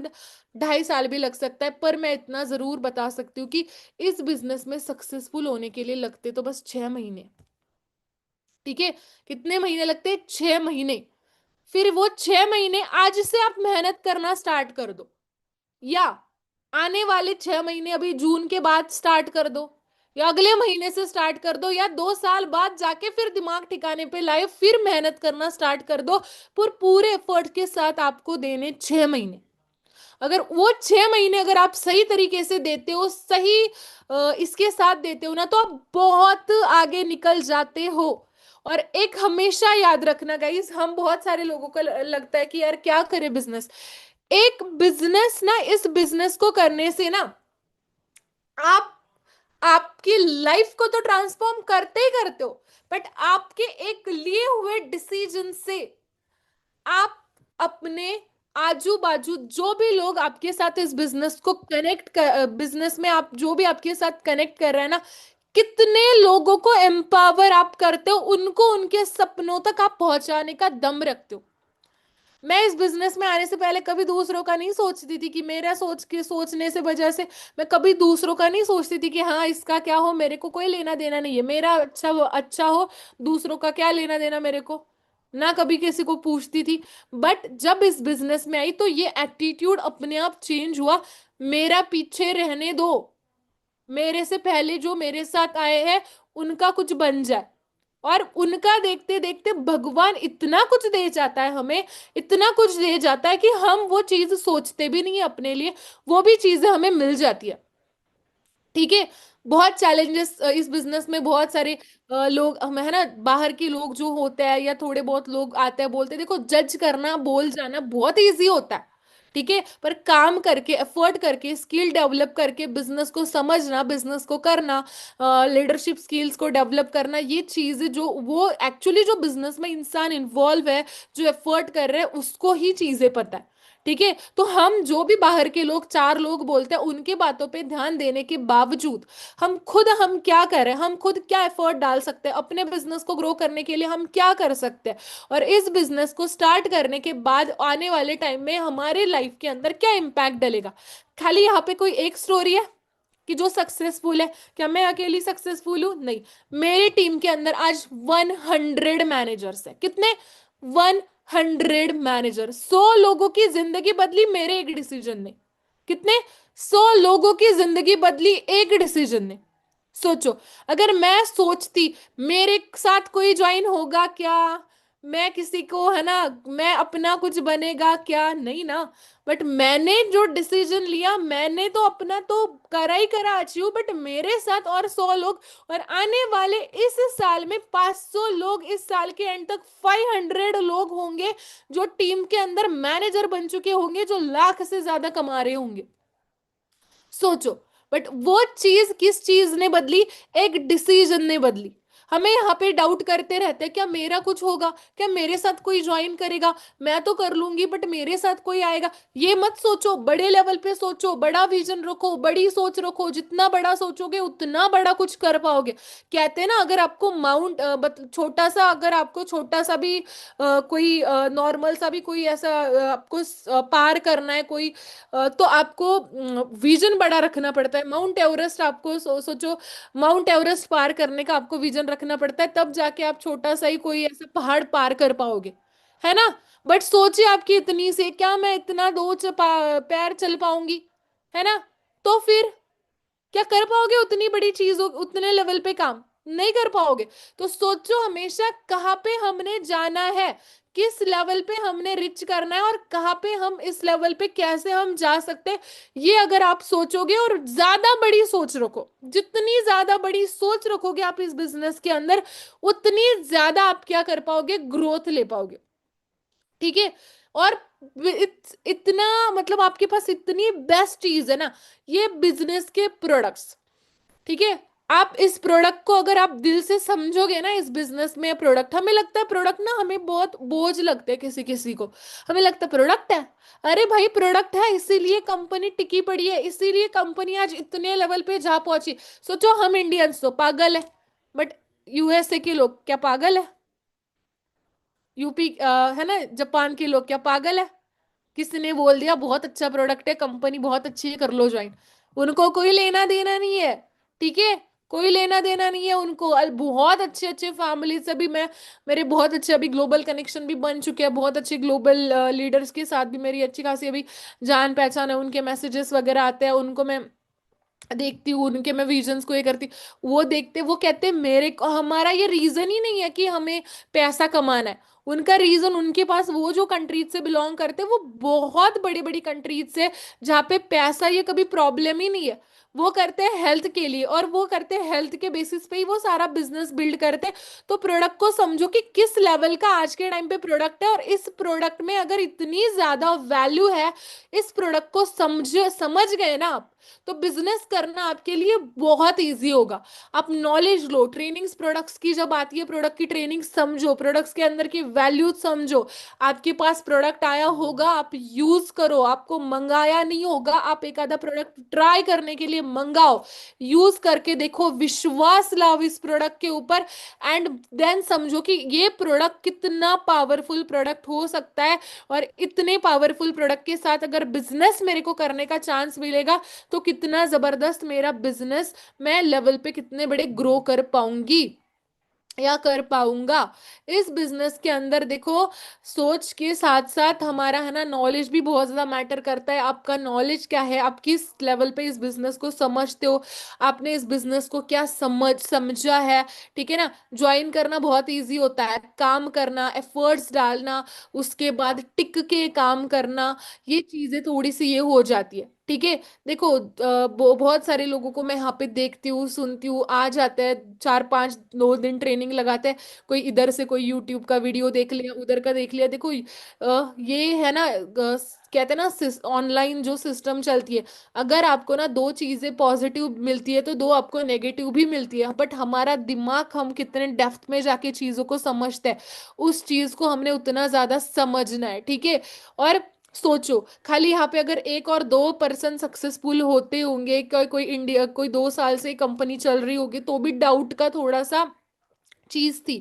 2.5 साल भी लग सकता है। पर मैं इतना जरूर बता सकती हूँ कि इस बिजनेस में सक्सेसफुल होने के लिए लगते तो बस 6 महीने, ठीक है। कितने महीने लगते हैं? 6 महीने। फिर वो 6 महीने आज से आप मेहनत करना स्टार्ट कर दो, या आने वाले 6 महीने अभी जून के बाद स्टार्ट कर दो, या अगले महीने से स्टार्ट कर दो, या 2 साल बाद जाके फिर दिमाग ठिकाने पे लाए, फिर मेहनत करना स्टार्ट कर दो। पर पूरे एफर्ट के साथ आपको देने 6 महीने। अगर वो 6 महीने अगर आप सही तरीके से देते हो, सही इसके साथ देते हो ना, तो आप बहुत आगे निकल जाते हो। और एक हमेशा याद रखना गाइस, हम बहुत सारे लोगों को लगता है कि यार क्या करे बिजनेस, एक बिजनेस ना, इस बिजनेस को करने से ना आप आपकी लाइफ को तो ट्रांसफॉर्म करते ही करते हो, बट आपके एक लिए हुए डिसीजन से आप अपने आजू बाजू जो भी लोग आपके साथ इस बिजनेस को कनेक्ट कर, बिजनेस में आप जो भी आपके साथ कनेक्ट कर रहे हैं ना, कितने लोगों को एम्पावर आप करते हो, उनको उनके सपनों तक आप पहुंचाने का दम रखते हो। मैं इस बिजनेस में आने से पहले कभी दूसरों का नहीं सोचती थी, कि मेरा सोच के सोचने से वजह से मैं कभी दूसरों का नहीं सोचती थी कि हाँ इसका क्या हो, मेरे को कोई लेना देना नहीं है, मेरा अच्छा वो अच्छा हो, दूसरों का क्या लेना देना मेरे को, ना कभी किसी को पूछती थी। बट जब इस बिजनेस में आई तो ये एटीट्यूड अपने आप चेंज हुआ, मेरा पीछे रहने दो, मेरे से पहले जो मेरे साथ आए हैं उनका कुछ बन जाए। और उनका देखते देखते भगवान इतना कुछ दे जाता है हमें, इतना कुछ दे जाता है कि हम वो चीज सोचते भी नहीं है अपने लिए, वो भी चीजें हमें मिल जाती है, ठीक है। बहुत चैलेंजेस इस बिजनेस में, बहुत सारे लोग हम, है ना, बाहर के लोग जो होते हैं या थोड़े बहुत लोग आते हैं बोलते हैं, देखो जज करना, बोल जाना बहुत इजी होता है, ठीक है। पर काम करके, एफर्ट करके, स्किल डेवलप करके, बिजनेस को समझना, बिजनेस को करना, लीडरशिप स्किल्स को डेवलप करना, ये चीजें जो वो एक्चुअली जो बिजनेस में इंसान इन्वॉल्व है, जो एफर्ट कर रहे हैं, उसको ही चीजें पता है, ठीक है। तो हम जो भी बाहर के लोग, चार लोग बोलते हैं, उनके बातों पे ध्यान देने के बावजूद हम क्या कर रहे हैं, हम खुद क्या एफर्ट डाल सकते हैं अपने बिजनेस को ग्रो करने के लिए, हम क्या कर सकते हैं, और इस बिजनेस को स्टार्ट करने के बाद आने वाले टाइम में हमारे लाइफ के अंदर क्या इम्पैक्ट डलेगा। खाली यहाँ पे कोई एक स्टोरी है कि जो सक्सेसफुल है, क्या मैं अकेली सक्सेसफुल हूं? नहीं, मेरी टीम के अंदर आज 100 मैनेजर्स है। कितने? 100 मैनेजर, 100 लोगों की जिंदगी बदली मेरे एक डिसीजन ने। कितने? 100 लोगों की जिंदगी बदली एक डिसीजन ने। सोचो, अगर मैं सोचती मेरे साथ कोई ज्वाइन होगा क्या, मैं किसी को, है ना, मैं अपना कुछ बनेगा क्या, नहीं ना। बट मैंने जो डिसीजन लिया, मैंने तो अपना तो करा ही करा अचीव, बट मेरे साथ और 100 लोग, और आने वाले इस साल में 500 लोग, इस साल के एंड तक 500 लोग होंगे जो टीम के अंदर मैनेजर बन चुके होंगे, जो लाख से ज्यादा कमा रहे होंगे। सोचो। बट वो चीज किस चीज ने बदली? एक डिसीजन ने बदली। हमें यहाँ पे डाउट करते रहते हैं, क्या मेरा कुछ होगा, क्या मेरे साथ कोई ज्वाइन करेगा, मैं तो कर लूंगी बट मेरे साथ कोई आएगा। ये मत सोचो, बड़े लेवल पे सोचो, बड़ा विजन रखो, बड़ी सोच रखो, जितना बड़ा सोचोगे उतना बड़ा कुछ कर पाओगे। कहते हैं ना, अगर आपको छोटा सा, अगर आपको छोटा सा भी कोई नॉर्मल सा भी कोई ऐसा आपको पार करना है कोई, तो आपको विजन बड़ा रखना पड़ता है। माउंट एवरेस्ट आपको सोचो, माउंट एवरेस्ट पार करने का आपको विजन रखना पड़ता है, तब जाके आप छोटा सा ही कोई ऐसा पहाड़ पार कर पाओगे, है ना। बट सोचिए आपकी इतनी से, क्या मैं इतना पैर चल पाऊंगी, है ना। तो फिर क्या कर पाओगे उतनी बड़ी चीज, उतने लेवल पे काम नहीं कर पाओगे। तो सोचो हमेशा कहाँ पे हमने जाना है, किस लेवल पे हमने रिच करना है, और कहाँ पे हम इस लेवल पे कैसे हम जा सकते हैं। ये अगर आप सोचोगे और ज्यादा बड़ी सोच रखो, जितनी ज्यादा बड़ी सोच रखोगे आप इस बिजनेस के अंदर, उतनी ज्यादा आप क्या कर पाओगे, ग्रोथ ले पाओगे। ठीक है। और इतना मतलब आपके पास इतनी बेस्ट चीज है ना, ये बिजनेस के प्रोडक्ट्स। ठीक है। आप इस प्रोडक्ट को अगर आप दिल से समझोगे ना, इस बिजनेस में प्रोडक्ट, हमें लगता है प्रोडक्ट ना हमें बहुत बोझ लगते हैं किसी किसी को। हमें लगता है प्रोडक्ट है, अरे भाई प्रोडक्ट है इसीलिए कंपनी टिकी पड़ी है, इसीलिए कंपनी आज इतने लेवल पे जा पहुंची। सोचो हम इंडियंस तो पागल है, बट यूएसए के लोग क्या पागल है? यूपी है ना, जापान के लोग क्या पागल है? किसी ने बोल दिया बहुत अच्छा प्रोडक्ट है, कंपनी बहुत अच्छी है, कर लो ज्वाइन। उनको कोई लेना देना नहीं है। ठीक है। कोई लेना देना नहीं है उनको। बहुत अच्छे अच्छे फैमिली से भी मैं, मेरे बहुत अच्छे अभी ग्लोबल कनेक्शन भी बन चुके हैं, बहुत अच्छे ग्लोबल लीडर्स के साथ भी मेरी अच्छी खासी अभी जान पहचान है, उनके मैसेजेस वगैरह आते हैं, उनको मैं देखती हूँ, उनके मैं विजन्स को ये करती, वो देखते, वो कहते मेरे को, हमारा ये रीजन ही नहीं है कि हमें पैसा कमाना है। उनका रीजन, उनके पास वो जो कंट्रीज से बिलोंग करते हैं वो बहुत बड़ी बड़ी कंट्रीज से, जहाँ पे पैसा ये कभी प्रॉब्लम ही नहीं है। वो करते हैं हेल्थ के लिए, और वो करते हैं हेल्थ के बेसिस पे ही वो सारा बिजनेस बिल्ड करते हैं। तो प्रोडक्ट को समझो कि किस लेवल का आज के टाइम पे प्रोडक्ट है, और इस प्रोडक्ट में अगर इतनी ज्यादा वैल्यू है, इस प्रोडक्ट को समझ गए ना आप, तो बिजनेस करना आपके लिए बहुत इजी होगा। आप नॉलेज लो, ट्रेनिंग्स प्रोडक्ट्स की जब आती है, प्रोडक्ट की ट्रेनिंग समझो, प्रोडक्ट्स के अंदर की वैल्यू समझो। आपके पास प्रोडक्ट आया होगा, आप यूज करो, आपको मंगाया नहीं होगा, आप एक आधा प्रोडक्ट ट्राई करने के लिए मंगाओ, यूज करके देखो, विश्वास लाओ इस प्रोडक्ट के ऊपर, एंड देन समझो कि ये प्रोडक्ट कितना पावरफुल प्रोडक्ट हो सकता है। और इतने पावरफुल प्रोडक्ट के साथ अगर बिजनेस मेरे को करने का चांस मिलेगा, तो कितना जबरदस्त मेरा बिजनेस, मैं लेवल पे कितने बड़े ग्रो कर पाऊंगी या कर पाऊंगा। इस बिजनेस के अंदर देखो, सोच के साथ साथ हमारा, है ना, नॉलेज भी बहुत ज्यादा मैटर करता है। आपका नॉलेज क्या है, आप किस लेवल पे इस बिजनेस को समझते हो, आपने इस बिजनेस को क्या समझा है। ठीक है ना। ज्वाइन करना बहुत इजी होता है, काम करना, एफर्ट्स डालना, उसके बाद टिक के काम करना, ये चीजें थोड़ी सी ये हो जाती है। ठीक है। देखो बहुत सारे लोगों को मैं यहाँ पे देखती हूँ, सुनती हूँ, आ जाते हैं 4 5 2 दिन ट्रेनिंग लगाते हैं, कोई इधर से कोई यूट्यूब का वीडियो देख लिया, उधर का देख लिया। देखो ये है ना, कहते हैं ना, ऑनलाइन जो सिस्टम चलती है, अगर आपको ना दो चीजें पॉजिटिव मिलती है तो दो आपको नेगेटिव भी मिलती है, बट हमारा दिमाग, हम कितने डेप्थ में जाके चीजों को समझते हैं, उस चीज को हमने उतना ज्यादा समझना है। ठीक है। और सोचो, खाली यहाँ पे अगर एक और दो पर्सन सक्सेसफुल होते होंगे, कोई कोई इंडिया, कोई 2 साल से कंपनी चल रही होगी, तो भी डाउट का थोड़ा सा चीज थी।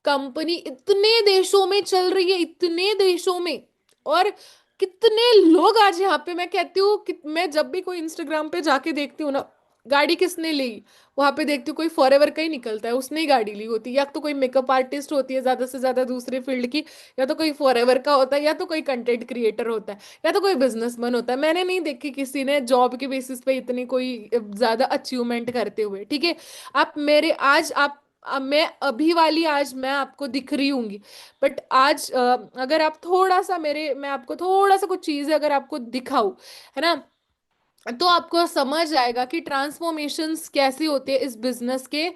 कंपनी इतने देशों में चल रही है, इतने देशों में, और कितने लोग आज यहाँ पे, मैं कहती हूँ कि मैं जब भी कोई इंस्टाग्राम पे जाके देखती हूँ ना, गाड़ी किसने ली, वहां पे देखती हूँ कोई फॉरएवर का ही निकलता है, उसने ही गाड़ी ली होती है, या तो कोई मेकअप आर्टिस्ट होती है ज्यादा से ज्यादा दूसरे फील्ड की, या तो कोई फॉरएवर का होता है, या तो कोई कंटेंट क्रिएटर होता है, या तो कोई बिजनेसमैन होता है। मैंने नहीं देखी किसी ने जॉब के बेसिस पे इतनी कोई ज्यादा अचीवमेंट करते हुए। ठीक है। आप मेरे आज आप मैं अभी वाली आज मैं आपको दिख रही हूंगी, बट आज अगर आप थोड़ा सा मेरे मैं आपको थोड़ा सा कुछ चीजें अगर आपको दिखाऊं, है ना, तो आपको समझ आएगा कि ट्रांसफॉर्मेशंस कैसे होते हैं इस बिजनेस के,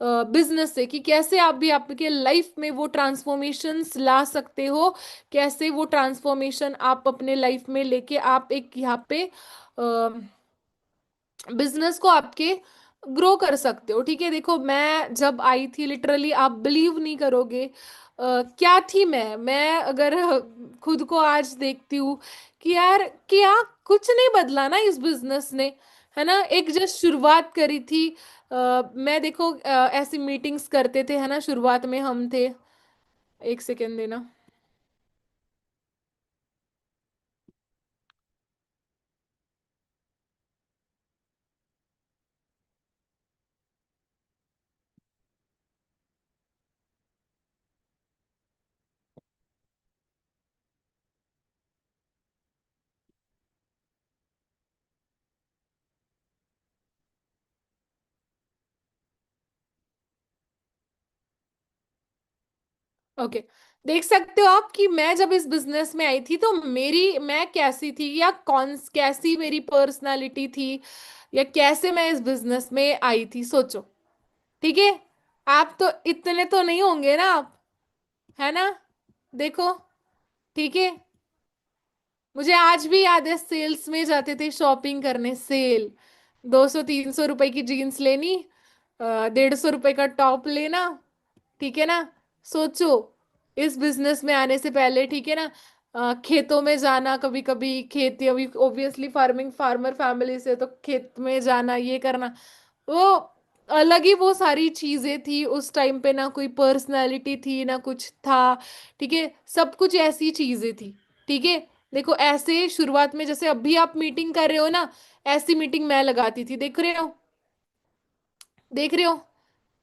बिजनेस से, कि कैसे आप भी आपके लाइफ में वो ट्रांसफॉर्मेशंस ला सकते हो, कैसे वो ट्रांसफॉर्मेशन आप अपने लाइफ में लेके आप एक यहाँ पे बिजनेस को आपके ग्रो कर सकते हो। ठीक है, देखो मैं जब आई थी लिटरली आप बिलीव नहीं करोगे क्या थी मैं अगर खुद को आज देखती हूँ कि यार क्या कुछ नहीं बदला ना इस बिजनेस ने, है ना, एक जस्ट शुरुआत करी थी। मैं देखो ऐसी मीटिंग्स करते थे, है ना, शुरुआत में हम थे, एक सेकेंड देना। ओके, देख सकते हो आप कि मैं जब इस बिजनेस में आई थी तो मेरी मैं कैसी थी, या कौन कैसी मेरी पर्सनालिटी थी, या कैसे मैं इस बिजनेस में आई थी, सोचो। ठीक है, आप तो इतने तो नहीं होंगे ना आप, है ना, देखो। ठीक है, मुझे आज भी याद है सेल्स में जाते थे शॉपिंग करने, सेल, 200 300 रुपए की जीन्स लेनी, 150 रुपए का टॉप लेना। ठीक है ना, सोचो इस बिजनेस में आने से पहले, ठीक है ना, खेतों में जाना, कभी कभी खेती, अभी ऑब्वियसली फार्मिंग फार्मर फैमिली से, तो खेत में जाना, ये करना, वो अलग ही वो सारी चीजें थी उस टाइम पे, ना कोई पर्सनालिटी थी ना कुछ था। ठीक है, सब कुछ ऐसी चीजें थी। ठीक है, देखो ऐसे शुरुआत में जैसे अभी आप मीटिंग कर रहे हो ना, ऐसी मीटिंग मैं लगाती थी, देख रहे हो, देख रहे हो।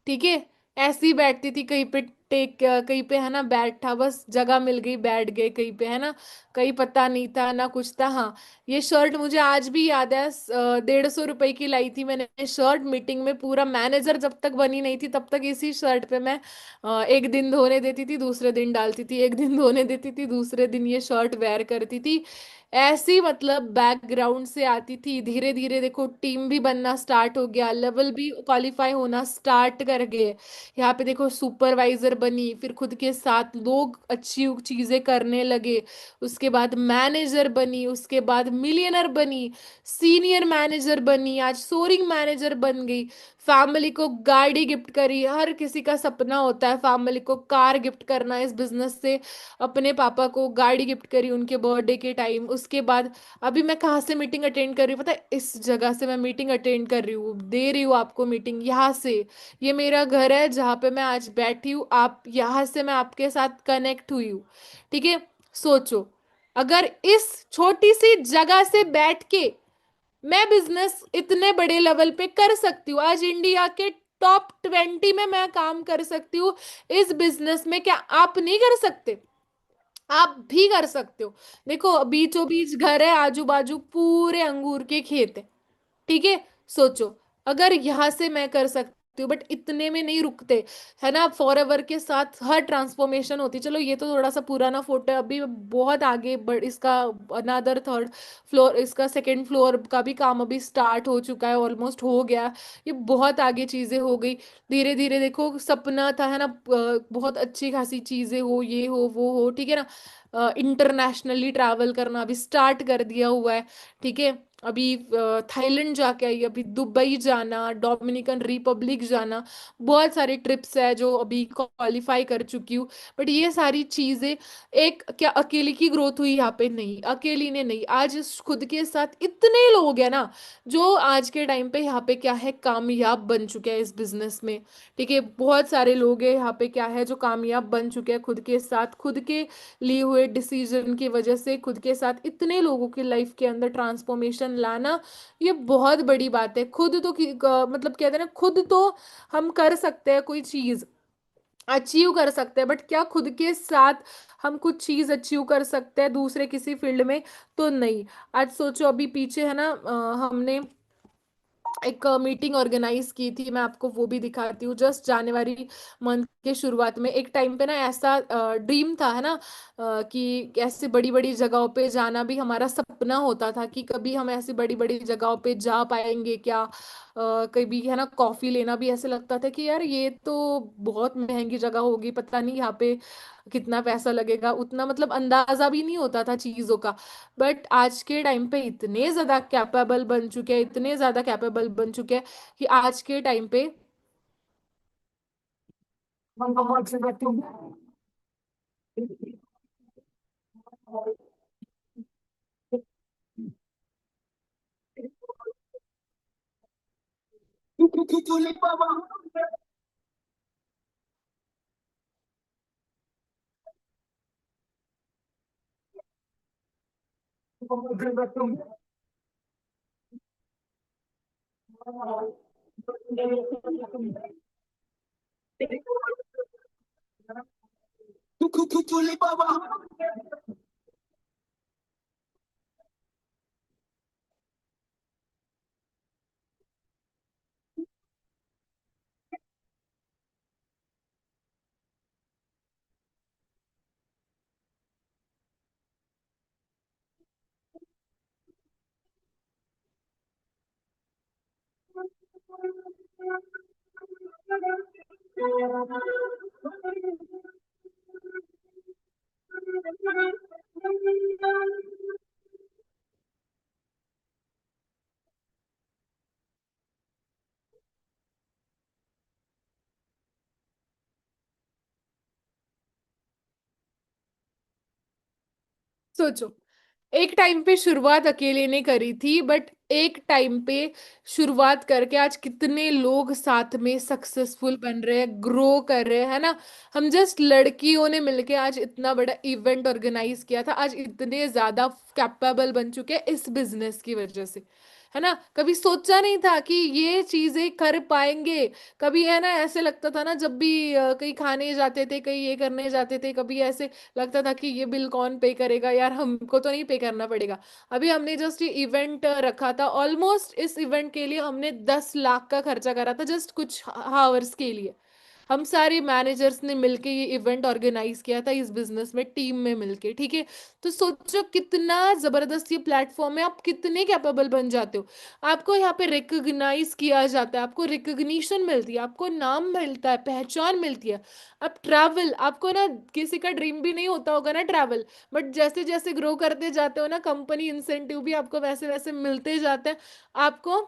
ठीक है, ऐसे ही बैठती थी कहीं पे, टेक कहीं पे, है ना, बैठा, बस जगह मिल गई बैठ गए कहीं पे, है ना, कहीं पता नहीं था ना कुछ था। हाँ, ये शर्ट मुझे आज भी याद है, 150 रुपए की लाई थी मैंने शर्ट, मीटिंग में पूरा मैनेजर जब तक बनी नहीं थी तब तक इसी शर्ट पे मैं एक दिन धोने देती थी, दूसरे दिन डालती थी, एक दिन धोने देती थी, दूसरे दिन ये शर्ट वेयर करती थी। ऐसी मतलब बैकग्राउंड से आती थी, धीरे धीरे देखो टीम भी बनना स्टार्ट हो गया, लेवल भी क्वालिफाई होना स्टार्ट कर गए। यहाँ पे देखो सुपरवाइजर बनी, फिर खुद के साथ लोग अच्छी चीजें करने लगे, उसके बाद मैनेजर बनी, उसके बाद मिलियनर बनी, सीनियर मैनेजर बनी, आज सोरिंग मैनेजर बन गई। फैमिली को गाड़ी गिफ्ट करी, हर किसी का सपना होता है फैमिली को कार गिफ्ट करना, इस बिजनेस से अपने पापा को गाड़ी गिफ्ट करी उनके बर्थडे के टाइम। उसके बाद अभी मैं कहाँ से मीटिंग अटेंड कर रही हूँ पता है, इस जगह से मैं मीटिंग अटेंड कर रही हूँ, दे रही हूँ आपको मीटिंग यहाँ से। ये मेरा घर है जहाँ पे मैं आज बैठी हूँ, आप यहाँ से मैं आपके साथ कनेक्ट हुई हूँ। ठीक है, सोचो अगर इस छोटी सी जगह से बैठ के मैं बिजनेस इतने बड़े लेवल पे कर सकती हूँ, आज इंडिया के टॉप 20 में मैं काम कर सकती हूँ इस बिजनेस में, क्या आप नहीं कर सकते? आप भी कर सकते हो। देखो बीचों बीच घर है, आजू बाजू पूरे अंगूर के खेत है। ठीक है, सोचो अगर यहाँ से मैं कर सकती हूँ, बट इतने में नहीं रुकते, है ना, फॉर एवर के साथ हर ट्रांसफॉर्मेशन होती, चलो ये तो थोड़ा सा पुराना फोटो है, अभी बहुत आगे बढ़ इसका अनदर थर्ड फ्लोर, इसका सेकंड फ्लोर का भी काम अभी स्टार्ट हो चुका है, ऑलमोस्ट हो गया। ये बहुत आगे चीजें हो गई, धीरे धीरे देखो सपना था, है ना, बहुत अच्छी खासी चीजें हो, ये हो वो हो, ठीक है ना, इंटरनेशनली ट्रैवल करना अभी स्टार्ट कर दिया हुआ है। ठीक है, अभी थाईलैंड जाके आई, अभी दुबई जाना, डोमिनिकन रिपब्लिक जाना, बहुत सारे ट्रिप्स है जो अभी क्वालिफाई कर चुकी हूँ। बट ये सारी चीजें एक क्या अकेली की ग्रोथ हुई? यहाँ पे नहीं, अकेली ने नहीं, आज खुद के साथ इतने लोग हैं ना जो आज के टाइम पे यहाँ पे क्या है, कामयाब बन चुके हैं इस बिजनेस में। ठीक है, बहुत सारे लोग हैं यहाँ पे क्या है जो कामयाब बन चुके हैं खुद के साथ, खुद के लिए हुए डिसीजन की वजह से, खुद के साथ इतने लोगों की लाइफ के अंदर ट्रांसफॉर्मेशन लाना, ये बहुत बड़ी बात है। खुद तो मतलब कहते हैं ना, खुद तो हम कर सकते हैं कोई चीज अचीव कर सकते हैं, बट क्या खुद के साथ हम कुछ चीज अचीव कर सकते हैं दूसरे किसी फील्ड में? तो नहीं। आज सोचो अभी पीछे है ना, हमने एक मीटिंग ऑर्गेनाइज की थी, मैं आपको वो भी दिखाती हूँ। जस्ट जनवरी मंथ के शुरुआत में एक टाइम पे ना ऐसा ड्रीम था, है ना, कि ऐसे बड़ी बड़ी जगहों पे जाना भी हमारा सपना होता था कि कभी हम ऐसी बड़ी बड़ी जगहों पे जा पाएंगे क्या। कभी है ना, कॉफी लेना भी ऐसे लगता था कि यार ये तो बहुत महंगी जगह होगी, पता नहीं यहाँ पे कितना पैसा लगेगा, उतना मतलब अंदाजा भी नहीं होता था चीजों का। बट आज के टाइम पे इतने ज्यादा कैपेबल बन चुके हैं, इतने ज्यादा कैपेबल बन चुके हैं कि आज के टाइम पे सोचो, एक टाइम पे शुरुआत अकेले ने करी थी, बट एक टाइम पे शुरुआत करके आज कितने लोग साथ में सक्सेसफुल बन रहे हैं, ग्रो कर रहे हैं, है ना। हम जस्ट लड़कियों ने मिलके आज इतना बड़ा इवेंट ऑर्गेनाइज किया था, आज इतने ज्यादा कैपेबल बन चुके हैं इस बिजनेस की वजह से, है ना। कभी सोचा नहीं था कि ये चीजें कर पाएंगे। कभी है ना ऐसे लगता था ना, जब भी कहीं खाने जाते थे, कहीं ये करने जाते थे, कभी ऐसे लगता था कि ये बिल कौन पे करेगा, यार हमको तो नहीं पे करना पड़ेगा। अभी हमने जस्ट ये इवेंट रखा था, ऑलमोस्ट इस इवेंट के लिए हमने 10 लाख का खर्चा करा था, जस्ट कुछ हावर्स के लिए। हम सारे मैनेजर्स ने मिलके ये इवेंट ऑर्गेनाइज किया था इस बिजनेस में, टीम में मिलके, ठीक है। तो सोचो कितना जबरदस्त ये प्लेटफॉर्म है, आप कितने कैपेबल बन जाते हो। आपको यहाँ पे रिकग्नाइज किया जाता है, आपको रिकग्निशन मिलती है, आपको नाम मिलता है, पहचान मिलती है। अब ट्रैवल आपको ना, किसी का ड्रीम भी नहीं होता होगा ना ट्रैवल, बट जैसे जैसे ग्रो करते जाते हो ना, कंपनी इंसेंटिव भी आपको वैसे वैसे मिलते जाते हैं। आपको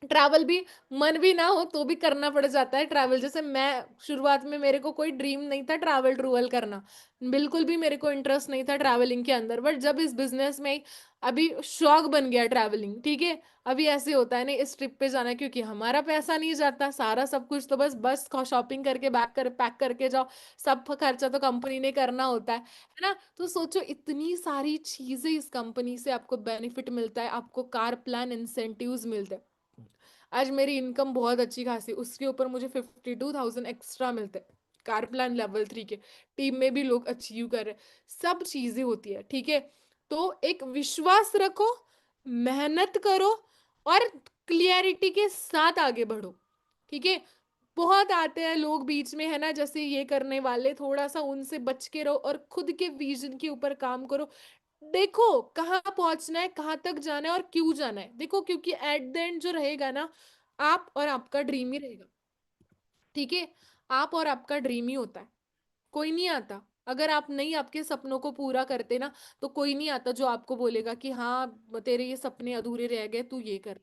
ट्रैवल भी, मन भी ना हो तो भी करना पड़ जाता है ट्रैवल। जैसे मैं शुरुआत में, मेरे को कोई ड्रीम नहीं था ट्रैवल ट्रूवल करना, बिल्कुल भी मेरे को इंटरेस्ट नहीं था ट्रैवलिंग के अंदर, बट जब इस बिजनेस में अभी शौक बन गया ट्रैवलिंग, ठीक है। अभी ऐसे होता है नहीं, इस ट्रिप पे जाना है, क्योंकि हमारा पैसा नहीं जाता सारा सब कुछ, तो बस बस शॉपिंग करके बैक कर पैक करके जाओ, सब खर्चा तो कंपनी ने करना होता है ना। तो सोचो इतनी सारी चीजें इस कंपनी से आपको बेनिफिट मिलता है, आपको कार प्लान इंसेंटिव्स मिलते हैं। आज मेरी इनकम बहुत अच्छी खासी, उसके ऊपर मुझे 52,000 एक्स्ट्रा मिलते हैं, कार प्लान लेवल 3 के। टीम में भी लोग अचीव कर रहे हैं, सब चीजें होती है, ठीक है। तो एक विश्वास रखो, मेहनत करो, और क्लियरिटी के साथ आगे बढ़ो, ठीक है। बहुत आते हैं लोग बीच में, है ना, जैसे ये करने वाले, थोड़ा सा उनसे बच के रहो और खुद के विजन के ऊपर काम करो। देखो कहाँ पहुंचना है, कहाँ तक जाना है और क्यों जाना है, देखो, क्योंकि एट द एंड जो रहेगा ना, आप और आपका ड्रीम ही रहेगा, ठीक है। आप और आपका ड्रीम ही होता है, कोई नहीं आता। अगर आप नहीं आपके सपनों को पूरा करते ना, तो कोई नहीं आता जो आपको बोलेगा कि हाँ तेरे ये सपने अधूरे रह गए, तू ये कर,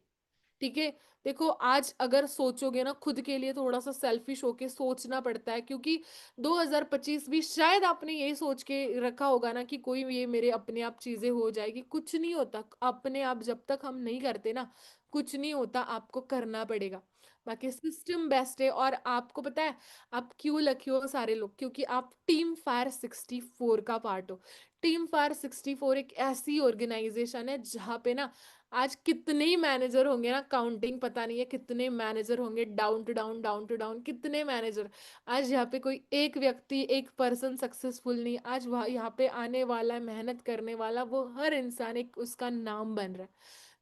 ठीक है। देखो आज अगर सोचोगे ना, खुद के लिए थोड़ा सा सेल्फिश होके सोचना पड़ता है, क्योंकि 2025 भी शायद आपने यही सोच के रखा होगा ना कि कोई ये मेरे अपने आप चीजें हो जाएगी, कुछ नहीं होता अपने आप, जब तक हम नहीं करते ना कुछ नहीं होता, आपको करना पड़ेगा। बाकी सिस्टम बेस्ट है, और आपको पता है आप क्यों लकी हो सारे लोग, क्योंकि आप टीम फायर 64 का पार्ट हो। टीम फायर 64 एक ऐसी ऑर्गेनाइजेशन है जहाँ पे ना आज कितने ही मैनेजर होंगे ना, काउंटिंग पता नहीं है कितने मैनेजर होंगे, down to down down to down कितने मैनेजर। आज यहाँ पे कोई एक व्यक्ति, एक पर्सन सक्सेसफुल नहीं, आज वहाँ यहाँ पे आने वाला, मेहनत करने वाला वो हर इंसान एक उसका नाम बन रहा है।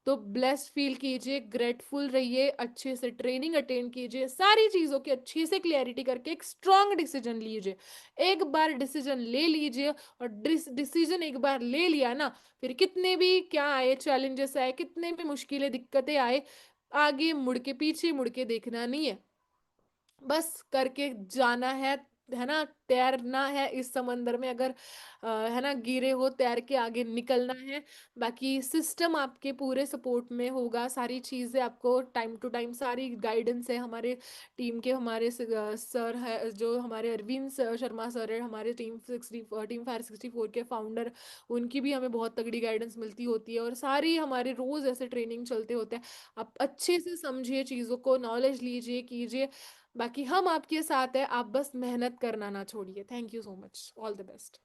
तो ब्लेस्ड फील कीजिए, ग्रेटफुल रहिए, अच्छे से ट्रेनिंग अटेंड कीजिए, सारी चीजों की अच्छे से क्लियरिटी करके एक स्ट्रांग डिसीजन लीजिए। एक बार डिसीजन ले लीजिए, और डिसीजन एक बार ले लिया ना, फिर कितने भी क्या आए चैलेंजेस आए, कितने भी मुश्किलें दिक्कतें आए, आगे मुड़ के पीछे मुड़ के देखना नहीं है, बस करके जाना है ना। तैरना है इस समंदर में, अगर है ना गिरे हो, तैर के आगे निकलना है। बाकी सिस्टम आपके पूरे सपोर्ट में होगा, सारी चीजें आपको टाइम टू टाइम सारी गाइडेंस है हमारे टीम के, हमारे सर है जो हमारे अरविंद शर्मा सर है, हमारे टीम फायर 64 के फाउंडर, उनकी भी हमें बहुत तगड़ी गाइडेंस मिलती होती है, और सारी हमारे रोज ऐसे ट्रेनिंग चलते होते हैं। आप अच्छे से समझिए चीजों को, नॉलेज लीजिए, कीजिए। बाकी हम आपके साथ है, आप बस मेहनत करना ना छोड़िए। Thank you so much, all the best.